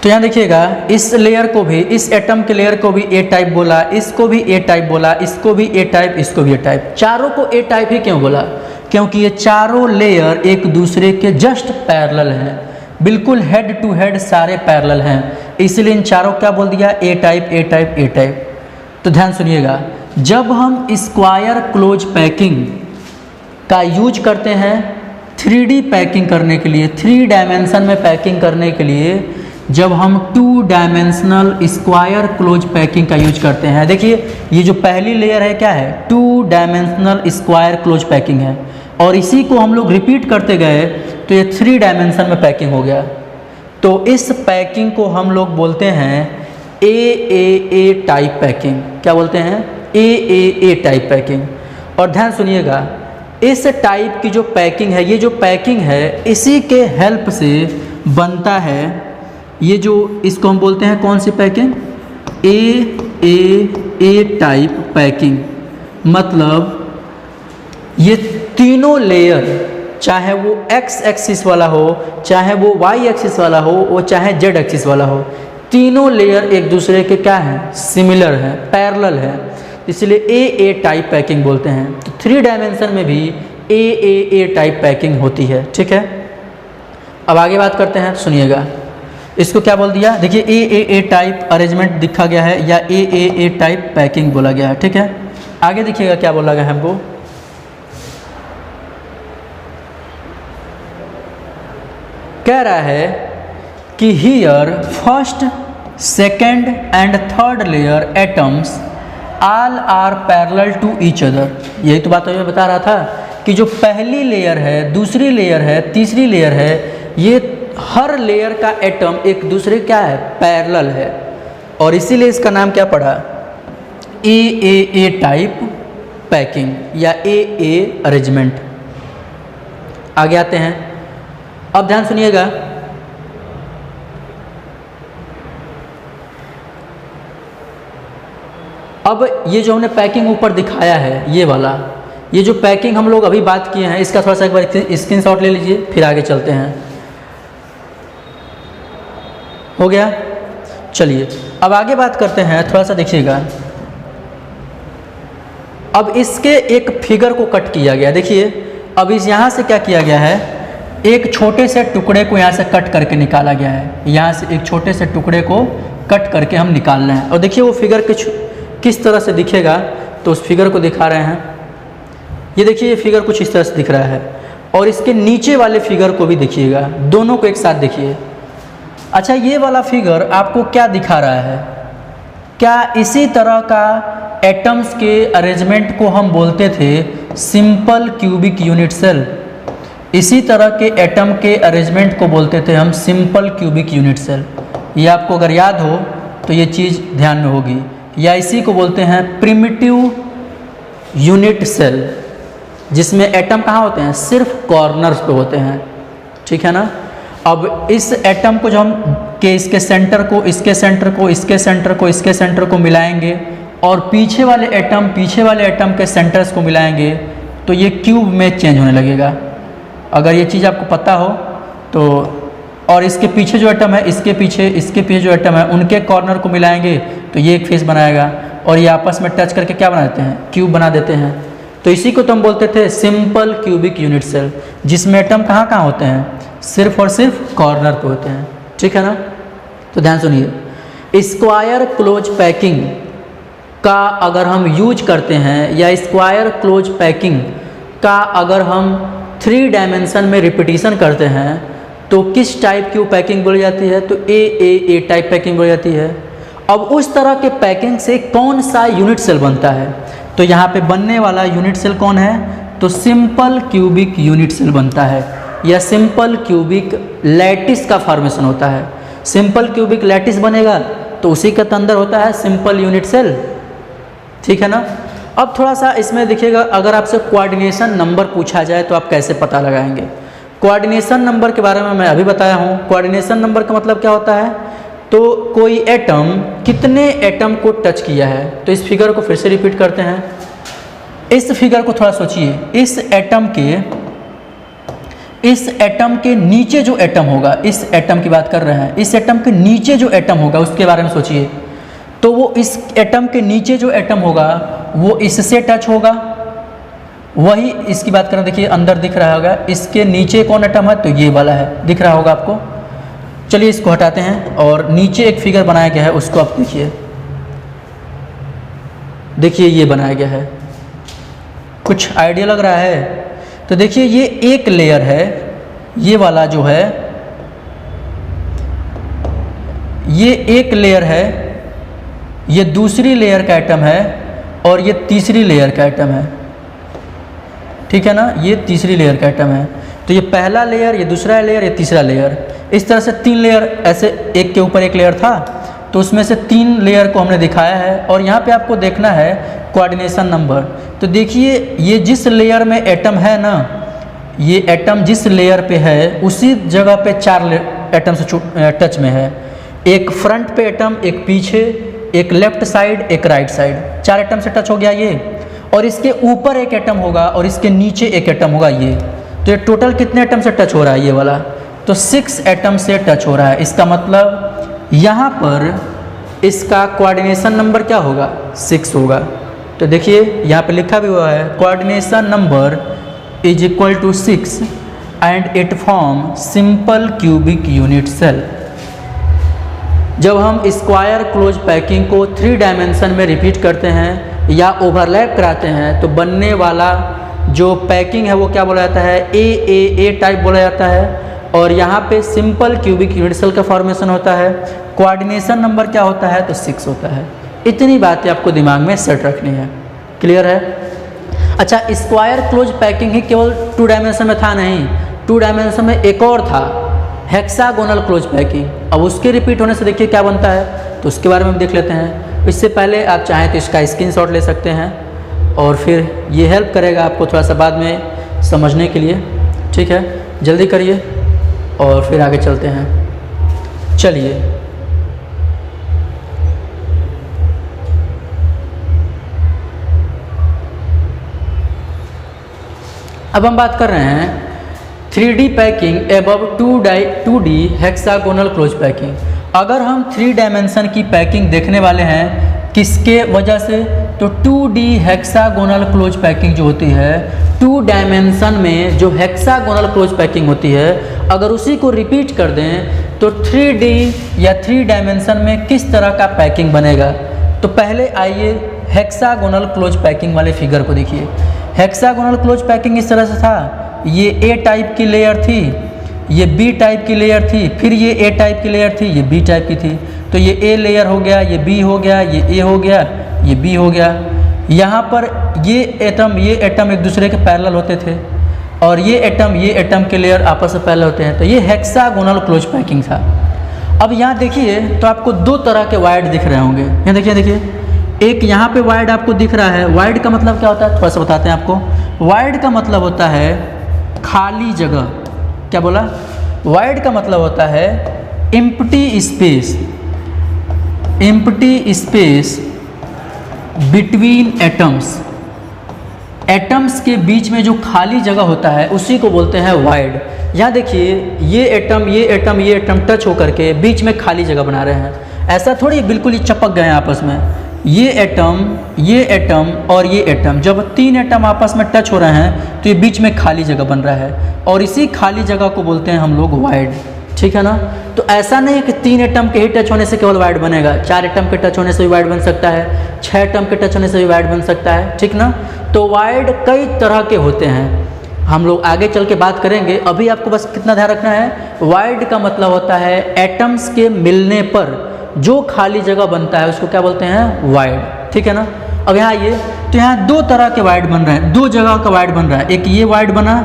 तो यहाँ देखिएगा इस लेयर को भी, इस एटम के लेयर को भी ए टाइप बोला, इसको भी ए टाइप बोला, इसको भी ए टाइप, इसको भी ए टाइप। चारों को ए टाइप ही क्यों बोला? क्योंकि ये चारों लेयर एक दूसरे के जस्ट पैरेलल हैं, बिल्कुल हेड टू हेड सारे पैरेलल हैं, इसलिए इन चारों क्या बोल दिया? ए टाइप, ए टाइप, ए टाइप। तो ध्यान सुनिएगा, जब हम स्क्वायर क्लोज पैकिंग का यूज करते हैं 3D पैकिंग करने के लिए, 3 डायमेंशन में पैकिंग करने के लिए, जब हम 2 डायमेंशनल स्क्वायर क्लोज पैकिंग का यूज करते हैं, देखिए ये जो पहली लेयर है क्या है? 2 डायमेंशनल स्क्वायर क्लोज पैकिंग है, और इसी को हम लोग रिपीट करते गए तो ये 3 डायमेंशन में पैकिंग हो गया। तो इस पैकिंग को हम लोग बोलते हैं ए टाइप पैकिंग। क्या बोलते हैं? ए टाइप पैकिंग। और ध्यान सुनिएगा, इस टाइप की जो पैकिंग है, ये जो पैकिंग है इसी के हेल्प से बनता है ये जो, इसको हम बोलते हैं कौन सी पैकिंग? ए टाइप पैकिंग। मतलब ये तीनों लेयर, चाहे वो एक्स एक्सिस वाला हो, चाहे वो वाई एक्सिस वाला हो, वो चाहे जेड एक्सिस वाला हो, तीनों लेयर एक दूसरे के क्या हैं? सिमिलर हैं, पैरेलल हैं, इसलिए ए टाइप पैकिंग बोलते हैं। तो 3 डायमेंशन में भी ए टाइप पैकिंग होती है। ठीक है, अब आगे बात करते हैं, सुनिएगा। इसको क्या बोल दिया? देखिए ए टाइप अरेंजमेंट दिखा गया है या ए टाइप पैकिंग बोला गया है। ठीक है, आगे देखिएगा क्या बोला गया है हमको। कह रहा है कि here first, second and third layer atoms all are parallel to each other. यही तो बात मैं बता रहा था कि जो पहली लेयर है, दूसरी लेयर है, तीसरी लेयर है, ये हर लेयर का एटम एक दूसरे क्या है? पैरेलल है, और इसीलिए इसका नाम क्या पड़ा? ए टाइप पैकिंग या ए अरेंजमेंट। आगे आते हैं, अब ध्यान सुनिएगा। अब ये जो हमने पैकिंग ऊपर दिखाया है, ये वाला, ये जो पैकिंग हम लोग अभी बात किए हैं, इसका थोड़ा सा एक बार स्क्रीनशॉट ले लीजिए, फिर आगे चलते हैं। हो गया? चलिए अब आगे बात करते हैं, थोड़ा सा देखिएगा। अब इसके एक फिगर को कट किया गया। देखिए अब इस यहाँ से क्या किया गया है, एक छोटे से टुकड़े को यहाँ से कट करके निकाला गया है। यहाँ से एक छोटे से टुकड़े को कट करके हम निकाल रहे हैं। और देखिए वो फिगर किस तरह से दिखेगा, तो उस फिगर को दिखा रहे हैं। ये देखिए ये फिगर कुछ इस तरह से दिख रहा है, और इसके नीचे वाले फिगर को भी देखिएगा, दोनों को एक साथ देखिए। अच्छा, ये वाला फिगर आपको क्या दिखा रहा है? क्या इसी तरह का एटम्स के अरेंजमेंट को हम बोलते थे सिंपल क्यूबिक यूनिट सेल? इसी तरह के एटम के अरेंजमेंट को बोलते थे हम सिंपल क्यूबिक यूनिट सेल। ये आपको अगर याद हो तो ये चीज़ ध्यान में होगी। या इसी को बोलते हैं प्रिमिटिव यूनिट सेल, जिसमें एटम कहाँ होते हैं? सिर्फ कॉर्नर्स पे होते हैं, ठीक है ना। अब इस एटम को जो हम इसके सेंटर को इसके सेंटर को इसके सेंटर को इसके सेंटर को मिलाएंगे और पीछे वाले एटम के सेंटर्स को मिलाएंगे तो ये क्यूब में चेंज होने लगेगा। अगर ये चीज़ आपको पता हो तो। और इसके पीछे जो एटम है, इसके पीछे जो एटम है, उनके कॉर्नर को मिलाएंगे तो ये एक फेस बनाएगा, और ये आपस में टच करके क्या बना देते हैं? क्यूब बना देते हैं। तो इसी को तो हम बोलते थे सिंपल क्यूबिक यूनिट सेल, जिसमें एटम कहाँ कहाँ होते हैं? सिर्फ और सिर्फ कॉर्नर पे होते हैं, ठीक है ना। तो ध्यान सुनिए, स्क्वायर क्लोज पैकिंग का अगर हम यूज करते हैं, या स्क्वायर क्लोज पैकिंग का अगर हम 3 डायमेंशन में रिपीटिशन करते हैं तो किस टाइप की पैकिंग बोली जाती है? तो ए टाइप पैकिंग बोली जाती है। अब उस तरह के पैकिंग से कौन सा यूनिट सेल बनता है? तो यहाँ पे बनने वाला यूनिट सेल कौन है? तो सिंपल क्यूबिक यूनिट सेल बनता है, या सिंपल क्यूबिक लैटिस का फॉर्मेशन होता है। सिंपल क्यूबिक लैटिस बनेगा तो उसी के अंदर होता है सिंपल यूनिट सेल, ठीक है ना। अब थोड़ा सा इसमें देखिएगा, अगर आपसे कोऑर्डिनेशन नंबर पूछा जाए तो आप कैसे पता लगाएंगे? कोऑर्डिनेशन नंबर के बारे में मैं अभी बताया हूँ। कोऑर्डिनेशन नंबर का मतलब क्या होता है? तो कोई एटम कितने एटम को टच किया है। तो इस फिगर को फिर से रिपीट करते हैं। इस फिगर को थोड़ा सोचिए, इस एटम के नीचे जो एटम होगा, इस एटम की बात कर रहे हैं, इस एटम के नीचे जो एटम होगा उसके बारे में सोचिए। तो वो इस एटम के नीचे जो एटम होगा वो इससे टच होगा, वही इसकी बात करें, देखिए अंदर दिख रहा होगा, इसके नीचे कौन एटम है? तो ये वाला है, दिख रहा होगा आपको। चलिए इसको हटाते हैं और नीचे एक फिगर बनाया गया है, उसको आप देखिए ये बनाया गया है। कुछ आइडिया लग रहा है? तो देखिए ये एक लेयर है, ये वाला जो है ये एक लेयर है, ये दूसरी लेयर का एटम है, और ये तीसरी लेयर का एटम है, ठीक है ना। ये तीसरी लेयर का एटम है। तो ये पहला लेयर, ये दूसरा लेयर, ये तीसरा लेयर, इस तरह से 3 लेयर, ऐसे एक के ऊपर एक लेयर था, तो उसमें से 3 लेयर को हमने दिखाया है। और यहाँ पे आपको देखना है कोऑर्डिनेशन नंबर। तो देखिए ये जिस लेयर में एटम है ना, ये एटम जिस लेयर पे है उसी जगह पे 4 एटम से टच में है। एक फ्रंट पे एटम, एक पीछे, एक लेफ्ट साइड, एक राइट साइड, 4 एटम से टच हो गया ये। और इसके ऊपर एक एटम होगा और इसके नीचे एक एटम होगा ये। तो ये टोटल कितने एटम से टच हो रहा है? ये वाला तो 6 एटम से टच हो रहा है। इसका मतलब यहाँ पर इसका कोऑर्डिनेशन नंबर क्या होगा? 6 होगा। तो देखिए यहाँ पे लिखा भी हुआ है coordination number is equal to 6 and it form simple cubic unit cell. जब हम स्क्वायर क्लोज पैकिंग को 3 डायमेंशन में रिपीट करते हैं या ओवरलैप कराते हैं तो बनने वाला जो पैकिंग है वो क्या बोला जाता है? ए टाइप बोला जाता है। और यहाँ पे सिंपल क्यूबिक यूनिट सेल का फॉर्मेशन होता है। कोऑर्डिनेशन नंबर क्या होता है? तो 6 होता है। इतनी बातें आपको दिमाग में सेट रखनी है। क्लियर है? अच्छा, स्क्वायर क्लोज पैकिंग ही केवल 2 डायमेंशन में था नहीं, 2 डायमेंशन में एक और था, हेक्सागोनल क्लोज पैकिंग। अब उसके रिपीट होने से देखिए क्या बनता है, तो उसके बारे में देख लेते हैं। इससे पहले आप चाहें तो इसका स्क्रीनशॉट ले सकते हैं और फिर ये हेल्प करेगा आपको थोड़ा सा बाद में समझने के लिए। ठीक है, जल्दी करिए और फिर आगे चलते हैं। चलिए, अब हम बात कर रहे हैं 3D packing above 2D hexagonal close packing. अगर हम 3 डायमेंशन की पैकिंग देखने वाले हैं, किसके वजह से? तो 2D हेक्सागोनल क्लोज पैकिंग जो होती है, 2 डायमेंशन में जो हेक्सागोनल क्लोज पैकिंग होती है, अगर उसी को रिपीट कर दें तो 3D या 3 डायमेंशन में किस तरह का पैकिंग बनेगा। तो पहले आइए हेक्सागोनल क्लोज पैकिंग वाले फिगर को देखिए। हेक्सागोनल क्लोज पैकिंग इस तरह से था, ये ए टाइप की लेयर थी, ये बी टाइप की लेयर थी, फिर ये ए टाइप की लेयर थी, ये बी टाइप की थी। तो ये ए लेयर हो गया, ये बी हो गया, ये ए हो गया, ये बी हो गया। यहाँ पर ये एटम एक दूसरे के पैरेलल होते थे और ये एटम के लेयर आपस में पैरेलल होते हैं। तो ये हेक्सागोनल क्लोज पैकिंग था। अब यहाँ देखिए तो आपको 2 तरह के वाइड दिख रहे होंगे। यहाँ देखिए एक यहाँ पे वाइड आपको दिख रहा है। वाइड का मतलब क्या होता है, थोड़ा सा बताते हैं आपको। वाइड का मतलब होता है खाली जगह। क्या बोला? वाइड का मतलब होता है empty space, empty space between atoms. Atoms के बीच में जो खाली जगह होता है उसी को बोलते हैं वाइड। यहाँ देखिए ये एटम टच होकर के बीच में खाली जगह बना रहे हैं। ऐसा थोड़ी बिल्कुल ही चपक गए हैं आपस में। ये एटम और ये एटम, जब 3 एटम आपस में टच हो रहे हैं तो ये बीच में खाली जगह बन रहा है और इसी खाली जगह को बोलते हैं हम लोग वाइड। ठीक है ना? तो ऐसा नहीं है कि 3 एटम के ही टच होने से केवल वाइड बनेगा, 4 एटम के टच होने से भी वाइड बन सकता है, 6 एटम के टच होने से भी वाइड बन सकता है। ठीक ना? तो वाइड कई तरह के होते हैं, हम लोग आगे चल के बात करेंगे। अभी आपको बस कितना ध्यान रखना है, वाइड का मतलब होता है एटम्स के मिलने पर जो खाली जगह बनता है उसको क्या बोलते हैं, वाइड। ठीक है ना? अब यहाँ आइए तो यहाँ 2 तरह के वाइड बन रहे हैं, 2 जगह का वाइड बन रहा है। एक ये वाइड बना,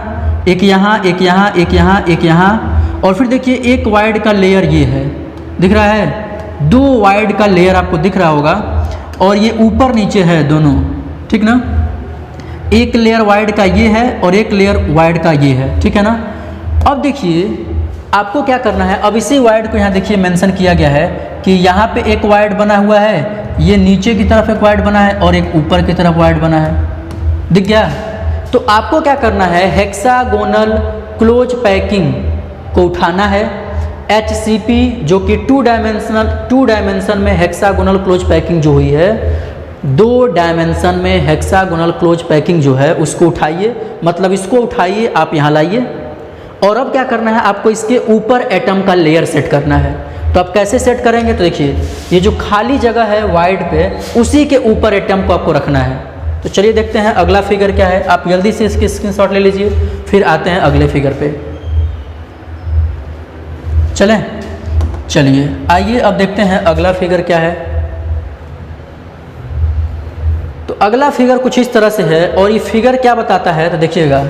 एक यहाँ, एक यहाँ, एक यहाँ, एक यहाँ, और फिर देखिए एक वाइड का लेयर ये है, दिख रहा है? 2 वाइड का लेयर आपको दिख रहा होगा और ये ऊपर नीचे है दोनों। ठीक ना? एक लेयर वाइड का ये है और एक लेयर वाइड का ये है। ठीक है ना? अब देखिए आपको क्या करना है। अब इसी वाइड को यहाँ देखिए मेंशन किया गया है कि यहाँ पे एक वाइड बना हुआ है, ये नीचे की तरफ एक वाइड बना है और एक ऊपर की तरफ वाइड बना है। दिख गया? तो आपको क्या करना है, हेक्सागोनल क्लोज पैकिंग को उठाना है। HCP जो कि 2 डायमेंशन में हेक्सागोनल क्लोज पैकिंग जो हुई है, 2 डायमेंशन में हेक्सागोनल क्लोज पैकिंग जो है उसको उठाइए, मतलब इसको उठाइए, आप यहाँ लाइए। और अब क्या करना है, आपको इसके ऊपर एटम का लेयर सेट करना है। तो आप कैसे सेट करेंगे, तो देखिए ये जो खाली जगह है वाइड पे, उसी के ऊपर एटम को आपको रखना है। तो चलिए देखते हैं अगला फिगर क्या है। आप जल्दी से इसकी स्क्रीनशॉट ले लीजिए, फिर आते हैं अगले फिगर पे। चलिए आइए अब देखते हैं अगला फिगर क्या है। तो अगला फिगर कुछ इस तरह से है और ये फिगर क्या बताता है, तो देखिएगा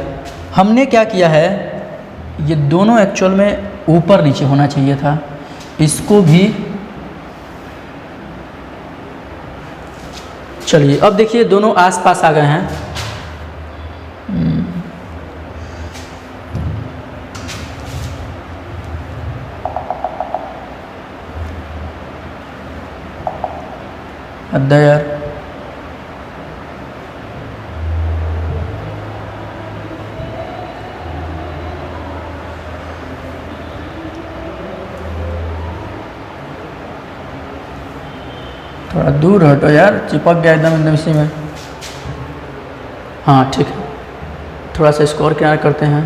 हमने क्या किया है, ये दोनों एक्चुअल में ऊपर नीचे होना चाहिए था, इसको भी। चलिए अब देखिए दोनों आसपास आ गए हैं। यार थोड़ा दूर हटो यार, चिपक गया एकदम इसी में। हाँ ठीक है, थोड़ा सा इसको और किनारा करते हैं,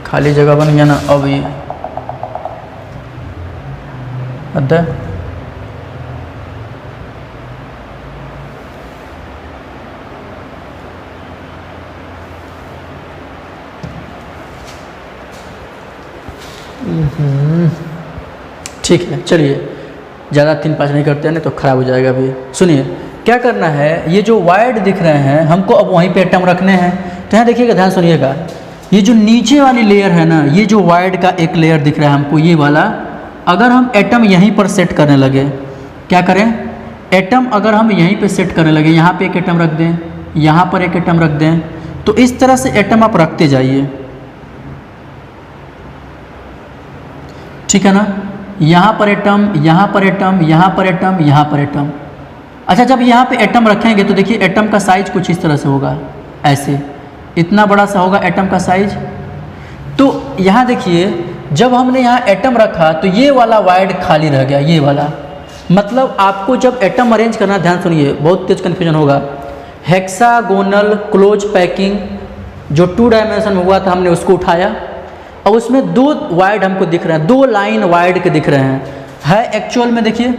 खाली जगह बन गया ना। अब ये अद्दा ठीक है। चलिए ज़्यादा 3-5 नहीं करते हैं, नहीं तो ख़राब हो जाएगा। अभी सुनिए क्या करना है, ये जो वाइड दिख रहे हैं हमको अब वहीं पे एटम रखने हैं। तो यहाँ देखिएगा, ध्यान सुनिएगा, ये जो नीचे वाली लेयर है ना, ये जो वाइड का एक लेयर दिख रहा है हमको, ये वाला, अगर हम एटम यहीं पर सेट करने लगे, क्या करें, एटम अगर हम यहीं पे सेट करने लगे, यहाँ पे एक एटम रख दें, यहाँ पर एक एटम रख दें, तो इस तरह से एटम आप रखते जाइए। ठीक है ना? यहाँ पर एटम, यहाँ पर एटम, यहाँ पर एटम, यहाँ पर एटम। अच्छा, जब यहाँ पे एटम रखेंगे तो देखिए एटम का साइज कुछ इस तरह से होगा, ऐसे इतना बड़ा सा होगा एटम का साइज। तो यहाँ देखिए जब हमने यहाँ एटम रखा तो ये वाला वाइड खाली रह गया, ये वाला। मतलब आपको जब एटम अरेंज करना, ध्यान सुनिए बहुत तेज कन्फ्यूजन होगा। हेक्सागोनल क्लोज पैकिंग जो 2 डायमेंशन में हुआ था हमने उसको उठाया, और उसमें 2 वाइड हमको दिख रहे हैं, 2 लाइन वाइड के दिख रहे हैं। है एक्चुअल में देखिए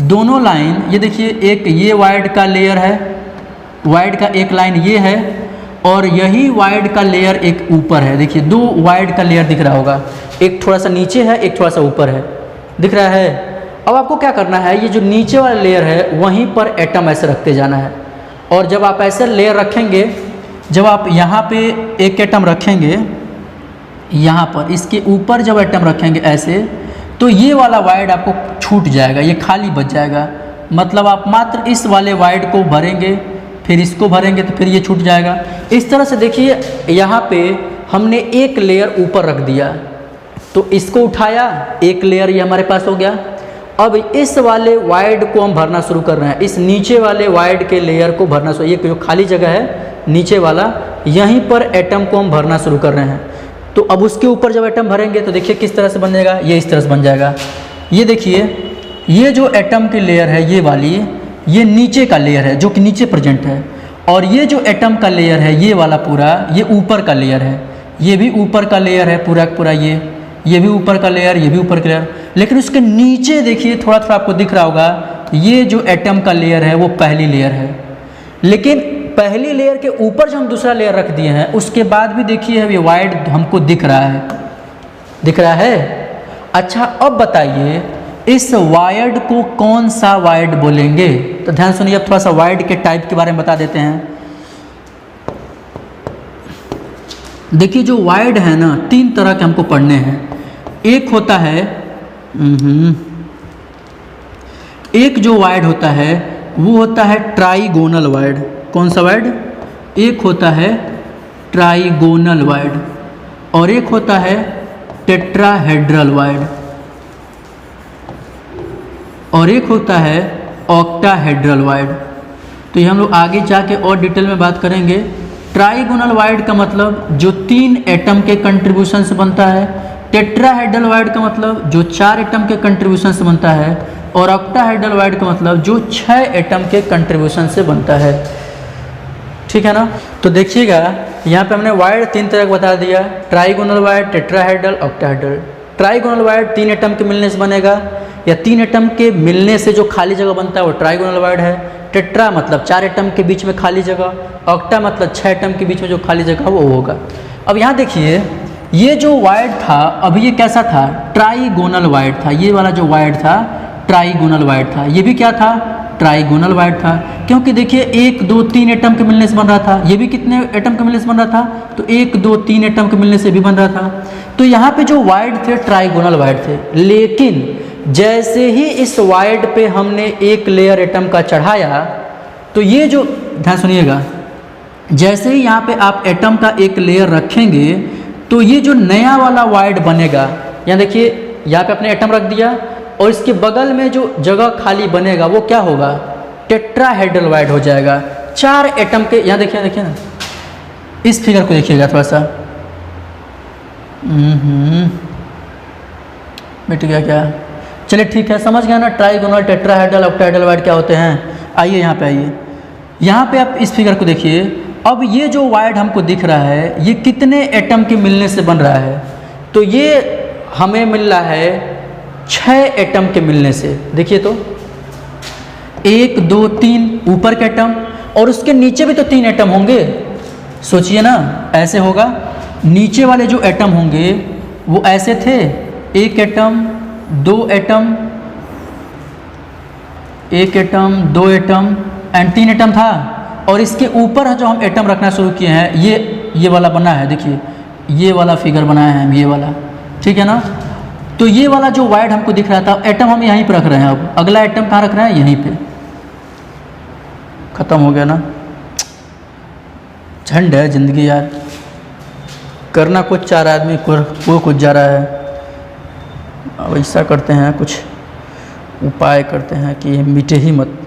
दोनों लाइन, ये देखिए एक ये वाइड का लेयर है, वाइड का एक लाइन ये है, और यही वाइड का लेयर एक ऊपर है। देखिए 2 वाइड का लेयर दिख रहा होगा, एक थोड़ा सा नीचे है एक थोड़ा सा ऊपर है, दिख रहा है। अब आपको क्या करना है, ये जो नीचे वाला लेयर है वहीं पर एटम ऐसे रखते जाना है, और जब आप ऐसे लेयर रखेंगे, जब आप यहाँ पे एक एटम रखेंगे यहाँ पर, इसके ऊपर जब एटम रखेंगे ऐसे, तो ये वाला वाइड आपको छूट जाएगा, ये खाली बच जाएगा। मतलब आप मात्र इस वाले वाइड को भरेंगे, फिर इसको भरेंगे तो फिर ये छूट जाएगा। इस तरह से देखिए यहाँ पे हमने एक लेयर ऊपर रख दिया, तो इसको उठाया, एक लेयर ये हमारे पास हो गया। अब इस वाले वाइड को हम भरना शुरू कर रहे हैं, इस नीचे वाले वाइड के लेयर को भरना शुरू, ये जो खाली जगह है नीचे वाला, यहीं पर एटम को हम भरना शुरू कर रहे हैं। तो अब उसके ऊपर जब एटम भरेंगे तो देखिए किस तरह से बन जाएगा, ये इस तरह से बन जाएगा। ये देखिए ये जो एटम की लेयर है ये वाली, ये नीचे का लेयर है जो कि नीचे प्रेजेंट है, और ये जो एटम का लेयर है ये वाला पूरा, ये ऊपर का लेयर है, ये भी ऊपर का लेयर है पूरा पूरा, ये भी ऊपर का लेयर, ये भी ऊपर का लेयर। लेकिन उसके नीचे देखिए थोड़ा थोड़ा आपको दिख रहा होगा, ये जो एटम का लेयर है वो पहली लेयर है। लेकिन पहली लेयर के ऊपर जो हम दूसरा लेयर रख दिए हैं, उसके बाद भी देखिए ये वाइड हमको दिख रहा है, दिख रहा है। अच्छा अब बताइए इस वायर्ड को कौन सा वायर्ड बोलेंगे? तो ध्यान सुनिए, अब थोड़ा सा वायर्ड के टाइप के बारे में बता देते हैं। देखिए जो वायर्ड है ना, 3 तरह के हमको पढ़ने हैं। एक होता है एक जो वायर्ड होता है वो होता है ट्राइगोनल वायर्ड। कौन सा वायर्ड? एक होता है ट्राइगोनल वायर्ड, और एक होता है टेट्राहेड्रल वायर्ड, और एक होता है ऑक्टाहेड्रल वायर्ड। तो ये हम लोग आगे जाके और डिटेल में बात करेंगे। ट्राइगोनल वायर्ड का मतलब जो 3 एटम के कंट्रीब्यूशन से बनता है, टेट्राहेड्रल वायर्ड का मतलब जो 4 एटम के कंट्रीब्यूशन से बनता है, और ऑक्टाहेड्रल वायर्ड का मतलब जो 6 एटम के कंट्रीब्यूशन से बनता है। ठीक है ना? तो देखिएगा यहाँ पे हमने वायर्ड 3 तरह का बता दिया, trigonal wired, tetrahedral, octahedral. Trigonal wired 3 atom के मिलने से बनेगा, या 3 एटम के मिलने से जो खाली जगह बनता है वो ट्राइगोनल वायर्ड है। टेट्रा मतलब 4 एटम के बीच में खाली जगह, ऑक्टा मतलब 6 एटम के बीच में जो खाली जगह वो होगा। अब यहाँ देखिए ये जो वायर्ड था अभी ये कैसा था? ट्राइगोनल वायर्ड था। ये वाला जो वायर्ड था ट्राइगोनल वायर्ड था, ये भी क्या था? ट्राइगोनल वायर्ड था। क्योंकि देखिए 1 2 3 एटम के मिलने से बन रहा था, ये भी कितने एटम के मिलने से बन रहा था? तो 1 2 3 एटम के मिलने से भी बन रहा था। तो यहाँ पे जो वायर्ड थे ट्राइगोनल वायर्ड थे, लेकिन जैसे ही इस वायर्ड पे हमने एक लेयर एटम का चढ़ाया, तो ये जो, ध्यान सुनिएगा, जैसे ही यहाँ पे आप एटम का एक लेयर रखेंगे तो ये जो नया वाला वायर्ड बनेगा, यहाँ देखिए यहाँ पे आपने एटम रख दिया और इसके बगल में जो जगह खाली बनेगा वो क्या होगा? टेट्राहेड्रल वायर्ड हो जाएगा। 4 एटम के, यहाँ देखिए देखिए ना, इस फिगर को देखिएगा थोड़ा सा। मिट गया क्या? चलिए ठीक है, समझ गया ना ट्राइगोनल, टेट्राहेड्रल, ऑक्टाहेड्रल वायर्ड क्या होते हैं। आइए यहाँ पे, आइए यहाँ पे आप इस फिगर को देखिए। अब ये जो वायर्ड हमको दिख रहा है ये कितने एटम के मिलने से बन रहा है? तो ये हमें मिल रहा है 6 एटम के मिलने से। देखिए तो 1 2 3 ऊपर के एटम, और उसके नीचे भी तो 3 एटम होंगे। सोचिए ना, ऐसे होगा, नीचे वाले जो एटम होंगे वो ऐसे थे, 1 atom 2 atom, 1 atom 2 atom and 3 atom था। और इसके ऊपर जो हम एटम रखना शुरू किए हैं ये वाला बना है। देखिए ये वाला फिगर बनाया है हम, ये वाला, ठीक है ना। तो ये वाला जो वायर्ड हमको दिख रहा था, एटम हम यहीं पे रख रहे हैं। अब अगला एटम कहाँ रख रहे हैं? यहीं पे। ख़त्म हो गया ना। झंड है ज़िंदगी यार, करना कुछ चाह रहा आदमी, वो कुछ जा रहा है। अब ऐसा करते हैं, कुछ उपाय करते हैं कि मिटे ही मत।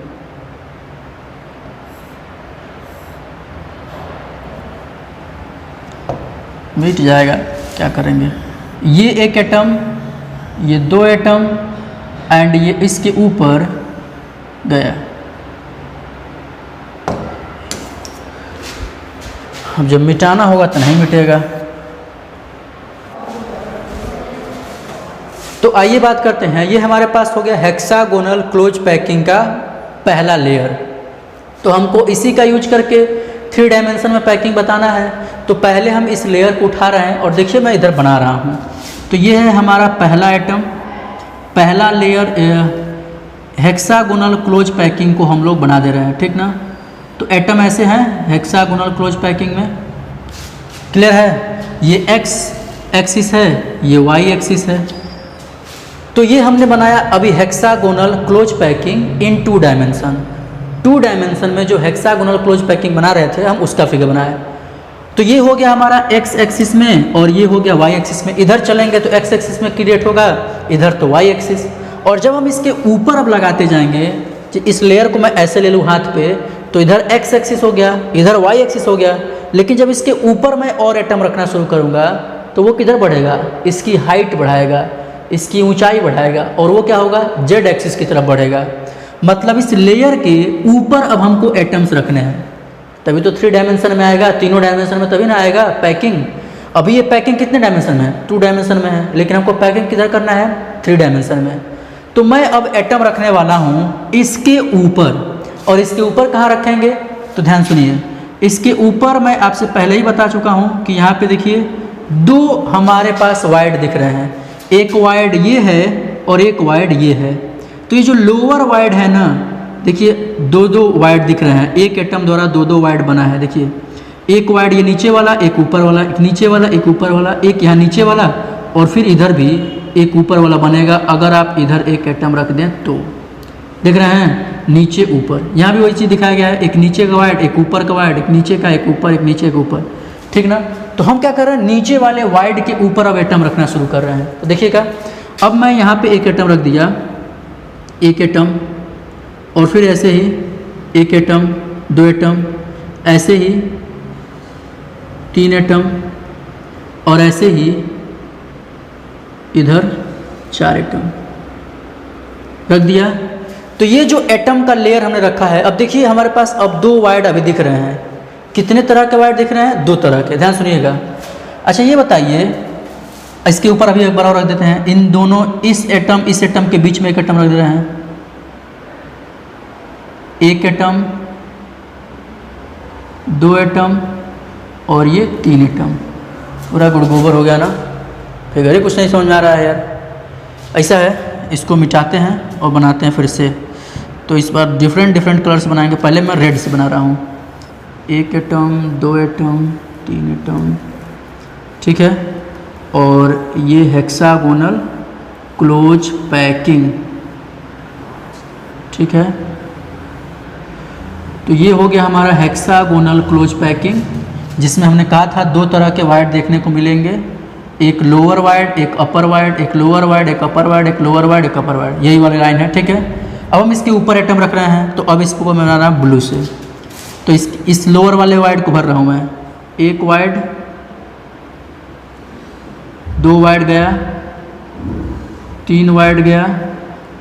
मिट जाएगा, क्या करेंगे। ये 1 एटम, ये 2 एटम एंड ये इसके ऊपर गया। अब जब मिटाना होगा तो नहीं मिटेगा। तो आइए बात करते हैं, ये हमारे पास हो गया हेक्सागोनल क्लोज पैकिंग का पहला लेयर। तो हमको इसी का यूज करके 3 डायमेंशन में पैकिंग बताना है। तो पहले हम इस लेयर को उठा रहे हैं और देखिए मैं इधर बना रहा हूँ। तो ये है हमारा पहला आइटम, पहला लेयर हेक्सागोनल क्लोज पैकिंग को हम लोग बना दे रहे हैं, ठीक ना। तो एटम ऐसे हैं हेक्सागोनल क्लोज पैकिंग में, क्लियर है। ये एक्स एक्सिस है, ये वाई एक्सिस है। तो ये हमने बनाया अभी hexagonal close packing in 2 dimension. 2 dimension में जो हेक्सागोनल क्लोज पैकिंग बना रहे थे हम, उसका फिगर बनाया। तो ये हो गया हमारा एक्स एक्सिस में और ये हो गया वाई एक्सिस में। इधर चलेंगे तो एक्स एक्सिस में क्रिएट होगा, इधर तो वाई एक्सिस। और जब हम इसके ऊपर अब लगाते जाएंगे, इस लेयर को मैं ऐसे ले लूँ हाथ पे, तो इधर एक्स एक्सिस हो गया, इधर वाई एक्सिस हो गया। लेकिन जब इसके ऊपर मैं और एटम रखना शुरू करूँगा तो वो किधर बढ़ेगा, इसकी हाइट बढ़ाएगा, इसकी ऊंचाई बढ़ाएगा और वो क्या होगा, जेड एक्सिस की तरफ बढ़ेगा। मतलब इस लेयर के ऊपर अब हमको एटम्स रखने हैं, तभी तो 3 डायमेंशन में आएगा। 3 डायमेंशन में तभी ना आएगा पैकिंग। अभी ये पैकिंग कितने डायमेंशन में है, 2 डायमेंशन में है, लेकिन हमको पैकिंग किधर करना है, 3 डायमेंशन में। तो मैं अब एटम रखने वाला हूँ इसके ऊपर। और इसके ऊपर कहाँ रखेंगे, तो ध्यान सुनिए, इसके ऊपर मैं आपसे पहले ही बता चुका हूँ कि यहाँ पे देखिए 2 हमारे पास वाइड दिख रहे हैं। एक वाइड ये है और एक वाइड ये है। तो ये जो लोअर वाइड है ना, देखिए 2 वाइड दिख रहे हैं, एक एटम द्वारा 2 वाइड बना है। देखिए एक वाइड ये नीचे वाला, एक ऊपर वाला, एक नीचे वाला, एक ऊपर वाला, एक यहाँ नीचे वाला और फिर इधर भी एक ऊपर वाला बनेगा। अगर आप इधर एक एटम रख दें तो देख रहे हैं नीचे ऊपर, यहाँ भी वही चीज़ दिखाया गया है, एक नीचे का वाइड, एक ऊपर का वाइड, एक नीचे का, एक ऊपर, एक नीचे के ऊपर, ठीक ना। तो हम क्या कर रहे हैं, नीचे वाले वाइड के ऊपर अब एटम रखना शुरू कर रहे हैं। तो देखिएगा, अब मैं यहाँ पे एक एटम रख दिया, एक एटम, और फिर ऐसे ही एक एटम, 2 एटम, ऐसे ही 3 एटम, और ऐसे ही इधर 4 एटम रख दिया। तो ये जो एटम का लेयर हमने रखा है, अब देखिए हमारे पास अब 2 वाइड अभी दिख रहे हैं। कितने तरह के वाइड दिख रहे हैं, 2 तरह के, ध्यान सुनिएगा। अच्छा ये बताइए, इसके ऊपर अभी एक बार और रख देते हैं, इन दोनों, इस एटम के बीच में एक एटम रख दे रहे हैं, एक एटम, 2 एटम और ये 3 एटम। पूरा गुड़गोबर हो गया ना, फिगर ही कुछ नहीं समझ में आ रहा है यार। ऐसा है, इसको मिटाते हैं और बनाते हैं फिर से। तो इस बार डिफरेंट कलर्स बनाएंगे। पहले मैं रेड से बना रहा हूँ, एक एटम, 2 एटम, 3 एटम, ठीक है। और ये हेक्सागोनल क्लोज पैकिंग, ठीक है। तो ये हो गया हमारा हेक्सागोनल क्लोज पैकिंग, जिसमें हमने कहा था 2 तरह के वाइड देखने को मिलेंगे, एक लोअर वाइड, एक अपर वाइड, एक लोअर वाइड, एक अपर वाइड, एक लोअर वाइड, एक अपर वाइड, यही वाली लाइन है, ठीक है। अब हम इसके ऊपर एटम रख रहे हैं, तो अब इसको मैं बना रहा हूँ ब्लू से। तो इस लोअर वाले वाइड को भर रहा हूँ मैं, एक वाइड, 2 वाइड गया, 3 वाइड गया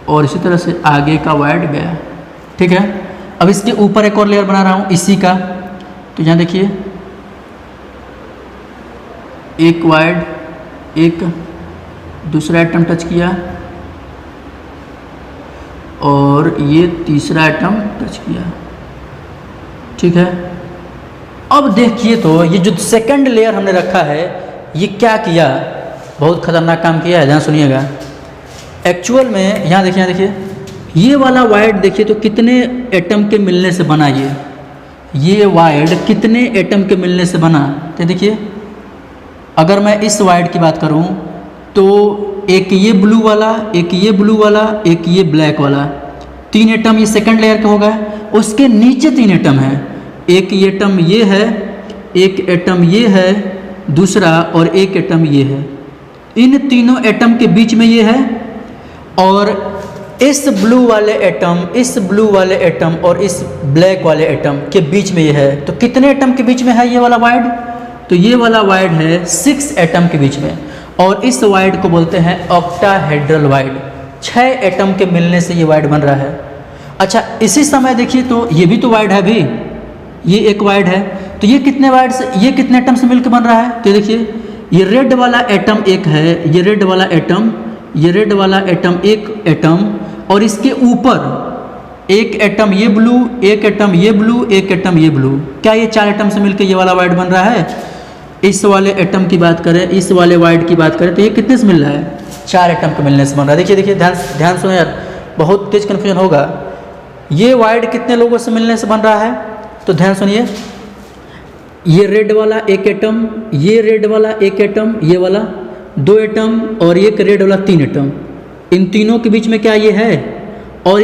और इसी तरह से आगे का वाइड गया, ठीक है। अब इसके ऊपर एक और लेयर बना रहा हूँ इसी का। तो यहाँ देखिए, एक वाइड, एक दूसरा एटम टच किया और ये तीसरा एटम टच किया, ठीक है। अब देखिए, तो ये जो सेकंड लेयर हमने रखा है, ये क्या किया, बहुत खतरनाक काम किया है, ध्यान सुनिएगा। एक्चुअल में यहाँ देखिए, ये वाला वाइड देखिए तो कितने एटम के मिलने से बना, ये वाइड कितने एटम के मिलने से बना। तो देखिए, अगर मैं इस वाइड की बात करूं तो एक ये ब्लू वाला, एक ये ब्लू वाला, एक ये ब्लैक वाला, 3 एटम ये सेकंड लेयर का हो गया। उसके नीचे 3 एटम है, एक ये एटम ये है, एक एटम ये है दूसरा, और एक एटम ये है। इन तीनों एटम के बीच में ये है, और इस ब्लू वाले एटम, इस ब्लू वाले एटम और इस ब्लैक वाले एटम के बीच में ये है। तो कितने एटम के बीच में है ये वाला वाइड, तो ये वाला वाइड है 6 एटम के बीच में, और इस वाइड को बोलते हैं ऑक्टाहेड्रल वाइड। 6 एटम के मिलने से ये वाइड बन रहा है। अच्छा इसी समय देखिए तो ये भी तो वाइड है भी, ये एक वाइड है, तो ये कितने वाइड से, ये कितने एटम से मिलकर बन रहा है? तो देखिए ये रेड वाला एटम एक है, ये रेड वाला एटम, ये रेड वाला एटम एक एटम, और इसके ऊपर एक एटम ये ब्लू, एक एटम ये ब्लू, एक एटम ये ब्लू। क्या ये 4 एटम से मिलकर ये वाला वाइड बन रहा है? इस वाले एटम की बात करें, इस वाले वाइड की बात करें तो ये कितने से मिल रहा है? 4 एटम के मिलने से बन रहा है। देखिए देखिए ध्यान सुनो यार, बहुत तेज कन्फ्यूजन होगा। ये वाइड कितने लोगों से मिलने से बन रहा है? तो ध्यान सुनिए, ये रेड वाला एक एटम, ये रेड वाला एक एटम, ये वाला 2 एटम, और ये रेड वाला 3 एटम। इन तीनों के बीच में क्या ये है? और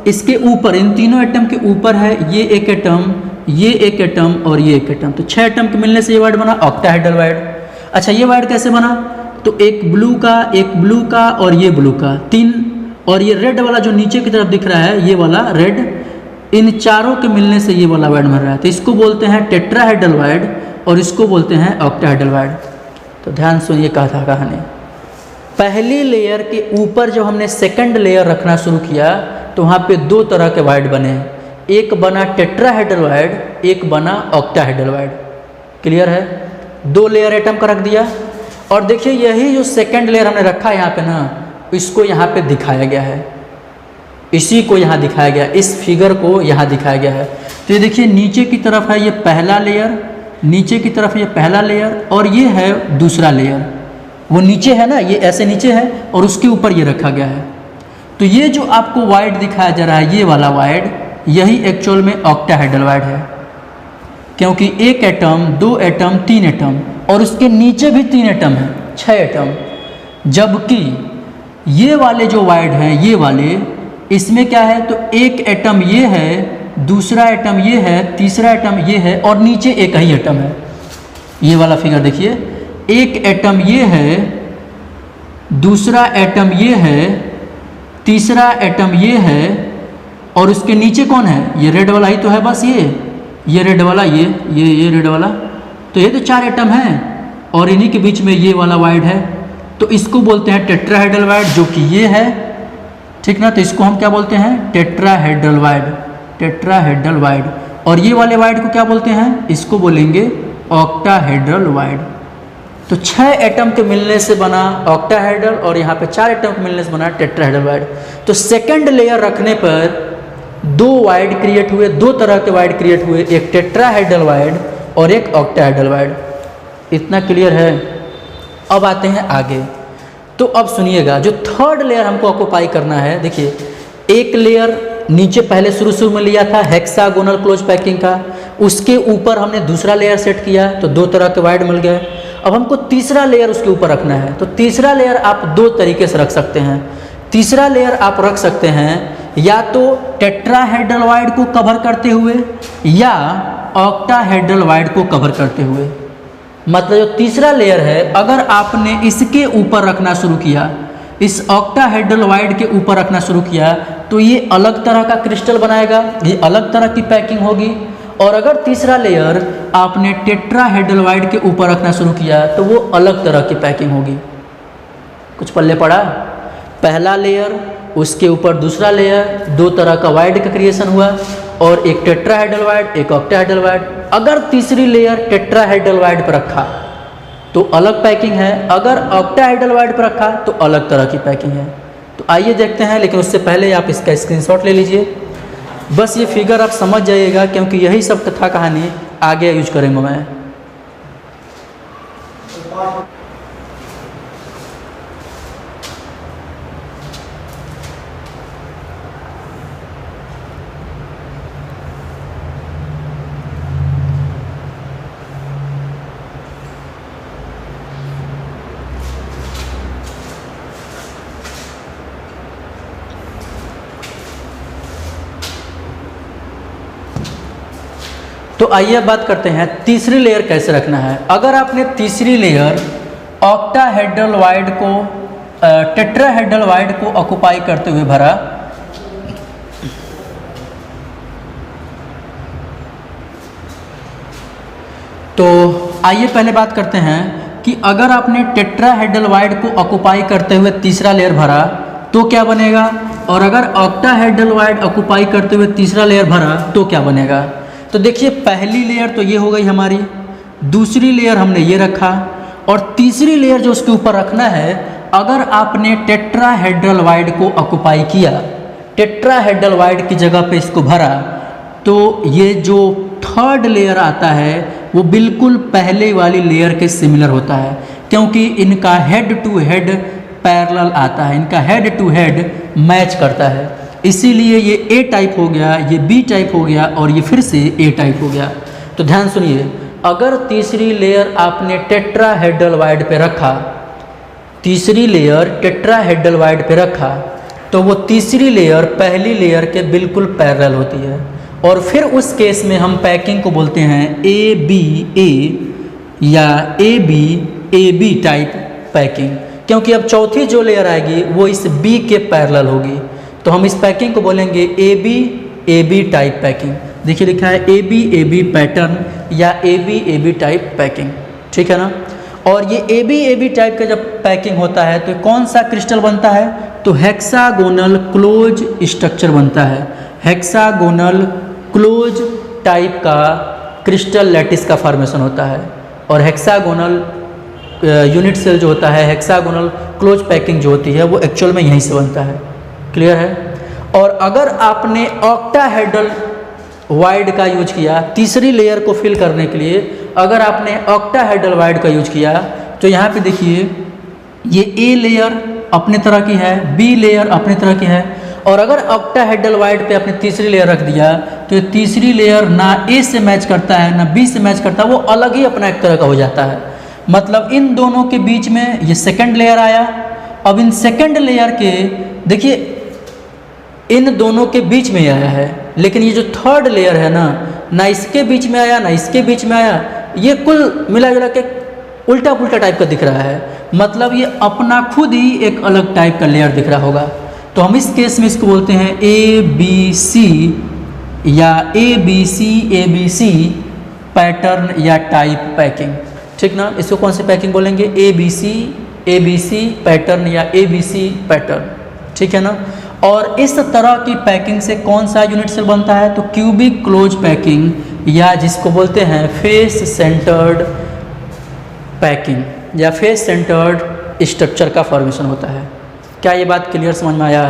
इसके ऊपर, इन तीनों एटम के ऊपर है ये एक एटम, ये एक एटम और ये एक एटम। तो 6 एटम के मिलने से ये वाइड बना, ऑक्टाहेड्रल वाइड। अच्छा ये वाइड कैसे बना? तो एक ब्लू का, एक ब्लू का और ये ब्लू का 3, और ये रेड वाला जो नीचे की तरफ दिख रहा है ये वाला रेड, इन चारों के मिलने से ये वाला वाइड बन रहा है। तो इसको बोलते हैं टेट्राहेड्रल वाइड और इसको बोलते हैं ऑक्टाहेड्रल वाइड। तो ध्यान सुनिए क्या था कहानी। पहली लेयर के ऊपर जब हमने सेकंड लेयर रखना शुरू किया तो वहाँ पे 2 तरह के वाइड बने, एक बना टेट्राहेड्रल वाइड, एक बना ऑक्टाहेड्रल वाइड। क्लियर है? 2 लेयर एटम का रख दिया, और देखिए यही जो सेकंड लेयर हमने रखा है यहाँ पे ना, इसको यहाँ पे दिखाया गया है, इसी को यहाँ दिखाया गया, इस फिगर को यहाँ दिखाया गया है। तो ये देखिए नीचे की तरफ है ये पहला लेयर, नीचे की तरफ ये पहला लेयर, और ये है दूसरा लेयर। वो नीचे है ना, ये ऐसे नीचे है और उसके ऊपर ये रखा गया है। तो ये जो आपको वाइड दिखाया जा रहा है, ये वाला वाइड, यही एक्चुअल में ऑक्टाहेड्रल वाइड है, क्योंकि एक एटम, 2 एटम, 3 एटम, और उसके नीचे भी 3 एटम है, 6 एटम। जबकि ये वाले जो वाइड हैं, ये वाले, इसमें क्या है? तो एक एटम ये है, दूसरा एटम ये है, तीसरा एटम ये है, और नीचे एक ही एटम है। ये वाला फिगर देखिए, एक एटम ये है, दूसरा एटम ये है, तीसरा एटम ये है, और उसके नीचे कौन है? ये रेड वाला ही तो है, बस ये रेड वाला, ये रेड वाला। तो ये तो 4 एटम हैं, और इन्हीं के बीच में ये वाला वाइड है। तो इसको बोलते हैं टेट्राहेड्रल वाइड, जो कि ये है, ठीक ना? तो इसको हम क्या बोलते हैं? Tetrahedral void, tetrahedral void. और ये वाले वाइड को क्या बोलते हैं? इसको बोलेंगे ऑक्टाहेड्रल वाइड। तो 6 एटम के मिलने से बना ऑक्टाहेड्रल, और यहाँ पे 4 एटम के मिलने से बना टेट्राहेड्रल वाइड। तो सेकंड लेयर रखने पर 2 वाइड क्रिएट हुए, 2 तरह के वाइड क्रिएट हुए, एक टेट्राहेड्रल वाइड और एक ऑक्टाहेड्रल वाइड। इतना क्लियर है? अब आते हैं आगे। तो अब सुनिएगा, जो थर्ड लेयर हमको ऑक्यूपाई करना है, देखिए एक लेयर नीचे पहले शुरू में लिया था हेक्सागोनल क्लोज पैकिंग का, उसके ऊपर हमने दूसरा लेयर सेट किया तो 2 तरह के वाइड मिल गए। अब हमको तीसरा लेयर उसके ऊपर रखना है, तो तीसरा लेयर आप 2 तरीके से रख सकते हैं। तीसरा लेयर आप रख सकते हैं या तो टेट्राहेड्रल वाइड को कवर करते हुए या ऑक्टाहेड्रल वाइड को कवर करते हुए। मतलब जो तीसरा लेयर है, अगर आपने इसके ऊपर रखना शुरू किया, इस ऑक्टाहेड्रल वाइड के ऊपर रखना शुरू किया, तो ये अलग तरह का क्रिस्टल बनाएगा, ये अलग तरह की पैकिंग होगी। और अगर तीसरा लेयर आपने टेट्राहेड्रल वाइड के ऊपर रखना शुरू किया तो वो अलग तरह की पैकिंग होगी। कुछ पल्ले पड़ा? पहला लेयर, उसके ऊपर दूसरा लेयर, 2 तरह का वाइड का क्रिएशन हुआ, और एक टेट्राहेड्रल वाइड, एक ऑक्टाहेड्रल वाइड। अगर तीसरी लेयर टेट्राहेड्रल वाइड पर रखा तो अलग पैकिंग है, अगर ऑक्टाहेड्रल वाइड पर रखा तो अलग तरह की पैकिंग है। तो आइए देखते हैं, लेकिन उससे पहले आप इसका स्क्रीनशॉट ले लीजिए। बस ये फिगर आप समझ जाइएगा, क्योंकि यही सब कथा कहानी आगे यूज करेंगे मैं। तो आइए अब बात करते हैं तीसरी लेयर कैसे रखना है। अगर आपने तीसरी लेयर ऑक्टाहेड्रल वाइड को टेट्राहेड्रल वाइड को ऑक्यूपाई करते हुए भरा, तो आइए पहले बात करते हैं कि अगर आपने टेट्राहेड्रल वाइड को ऑक्यूपाई करते हुए तीसरा लेयर भरा तो क्या बनेगा, और अगर ऑक्टाहेड्रल वाइड ऑक्यूपाई करते हुए तीसरा लेयर भरा तो क्या बनेगा। तो देखिए पहली लेयर तो ये हो गई हमारी, दूसरी लेयर हमने ये रखा, और तीसरी लेयर जो उसके ऊपर रखना है, अगर आपने टेट्राहेड्रल वाइड को ऑक्यूपाई किया, टेट्राहेड्रल वाइड की जगह पे इसको भरा, तो ये जो थर्ड लेयर आता है वो बिल्कुल पहले वाली लेयर के सिमिलर होता है, क्योंकि इनका हेड टू हेड पैरेलल आता है, इनका हेड टू हेड मैच करता है। इसीलिए ये ए टाइप हो गया, ये बी टाइप हो गया, और ये फिर से ए टाइप हो गया। तो ध्यान सुनिए, अगर तीसरी लेयर आपने टेट्राहेड्रल वाइड पे रखा, तीसरी लेयर टेट्राहेड्रल वाइड पे रखा, तो वो तीसरी लेयर पहली लेयर के बिल्कुल पैरेलल होती है, और फिर उस केस में हम पैकिंग को बोलते हैं ए बी ए या ए बी टाइप पैकिंग, क्योंकि अब चौथी जो लेयर आएगी वो इस बी के पैरेलल होगी, तो हम इस पैकिंग को बोलेंगे ए बी टाइप पैकिंग। देखिए लिखा है ए बी पैटर्न या ए बी टाइप पैकिंग, ठीक है ना। और ये ए बी टाइप का जब पैकिंग होता है तो कौन सा क्रिस्टल बनता है, तो हेक्सागोनल क्लोज स्ट्रक्चर बनता है, हेक्सागोनल क्लोज टाइप का क्रिस्टल लैटिस का फॉर्मेशन होता है, और हेक्सागोनल यूनिट सेल जो होता है, हेक्सागोनल क्लोज पैकिंग जो होती है वो एक्चुअल में यहीं से बनता है। क्लियर है। और अगर आपने ऑक्टाहेड्रल वाइड का यूज किया तीसरी लेयर को फिल करने के लिए, अगर आपने ऑक्टाहेड्रल वाइड का यूज किया, तो यहाँ पे देखिए ये ए लेयर अपने तरह की है, बी लेयर अपने तरह की है, और अगर ऑक्टाहेड्रल वाइड पे आपने तीसरी लेयर रख दिया तो ये तीसरी लेयर ना ए से मैच करता है ना बी से मैच करता है, वो अलग ही अपना एक तरह का हो जाता है। मतलब इन दोनों के बीच में ये सेकंड लेयर आया। अब इन सेकंड लेयर के देखिए इन दोनों के बीच में आया है, लेकिन ये जो थर्ड लेयर है ना इसके बीच में आया ना इसके बीच में आया, ये कुल मिला जुला के उल्टा पुल्टा टाइप का दिख रहा है। मतलब ये अपना खुद ही एक अलग टाइप का लेयर दिख रहा होगा। तो हम इस केस में इसको बोलते हैं ए बी सी या ए बी सी पैटर्न या टाइप पैकिंग, ठीक ना। इसको कौन सी पैकिंग बोलेंगे, ए बी सी पैटर्न या ए बी सी पैटर्न, ठीक है ना। और इस तरह की पैकिंग से कौन सा यूनिट सेल बनता है, तो क्यूबिक क्लोज पैकिंग या जिसको बोलते हैं फेस सेंटर्ड पैकिंग या फेस सेंटर्ड स्ट्रक्चर का फॉर्मेशन होता है। क्या ये बात क्लियर समझ में आया।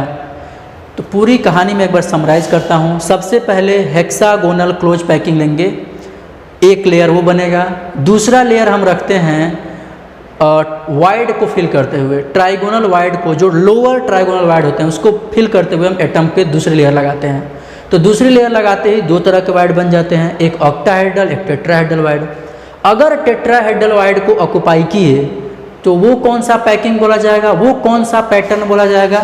तो पूरी कहानी में एक बार समराइज करता हूँ। सबसे पहले हेक्सागोनल क्लोज पैकिंग लेंगे, एक लेयर वो बनेगा। दूसरा लेयर हम रखते हैं वाइड को फिल करते हुए, ट्राइगोनल वाइड को, जो लोअर ट्राइगोनल वाइड होते हैं उसको फिल करते हुए हम एटम पे दूसरी लेयर लगाते हैं। तो दूसरी लेयर लगाते ही दो तरह के वाइड बन जाते हैं, एक ऑक्टाहेड्रल एक टेट्राहेड्रल वाइड। अगर टेट्राहेड्रल वाइड को ऑक्यूपाई किए तो वो कौन सा पैकिंग बोला जाएगा, वो कौन सा पैटर्न बोला जाएगा,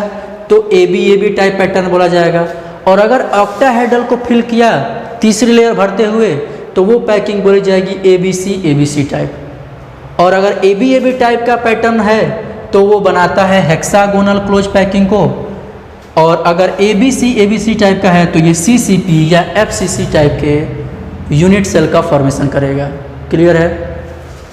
तो ए बी टाइप पैटर्न बोला जाएगा। और अगर ऑक्टाहेड्रल को फिल किया तीसरी लेयर भरते हुए तो वो पैकिंग बोली जाएगी ए बी सी टाइप। और अगर ए बी टाइप का पैटर्न है तो वो बनाता है हेक्सागोनल क्लोज पैकिंग को। और अगर ए बी सी टाइप का है तो ये CCP या FCC टाइप के यूनिट सेल का फॉर्मेशन करेगा। क्लियर है।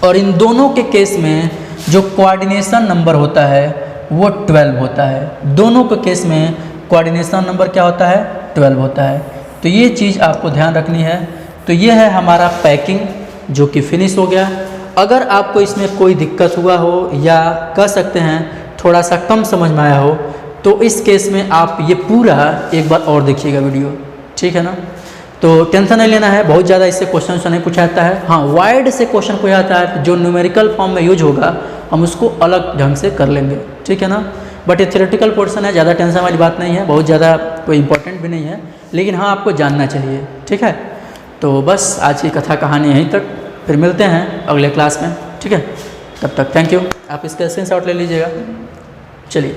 और इन दोनों के केस में जो कोऑर्डिनेशन नंबर होता है वो 12 होता है। दोनों के केस में कोऑर्डिनेशन नंबर क्या होता है, 12 होता है। तो ये चीज़ आपको ध्यान रखनी है। तो ये है हमारा पैकिंग जो कि फिनिश हो गया। अगर आपको इसमें कोई दिक्कत हुआ हो या कह सकते हैं थोड़ा सा कम समझ में आया हो तो इस केस में आप ये पूरा एक बार और देखिएगा वीडियो, ठीक है ना। तो टेंशन नहीं लेना है, बहुत ज़्यादा इससे क्वेश्चन नहीं पूछा जाता है। हाँ, वाइड से क्वेश्चन पूछा जाता है जो न्यूमेरिकल फॉर्म में यूज होगा हम उसको अलग ढंग से कर लेंगे, ठीक है ना। बट ये थ्योरेटिकल पोर्शन है, ज़्यादा टेंशन वाली बात नहीं है, बहुत ज़्यादा कोई इंपॉर्टेंट भी नहीं है, लेकिन हाँ आपको जानना चाहिए, ठीक है। तो बस आज की कथा कहानी यहीं तक, फिर मिलते हैं अगले क्लास में, ठीक है। तब तक थैंक यू। आप इसका स्क्रीनशॉट ले लीजिएगा। चलिए।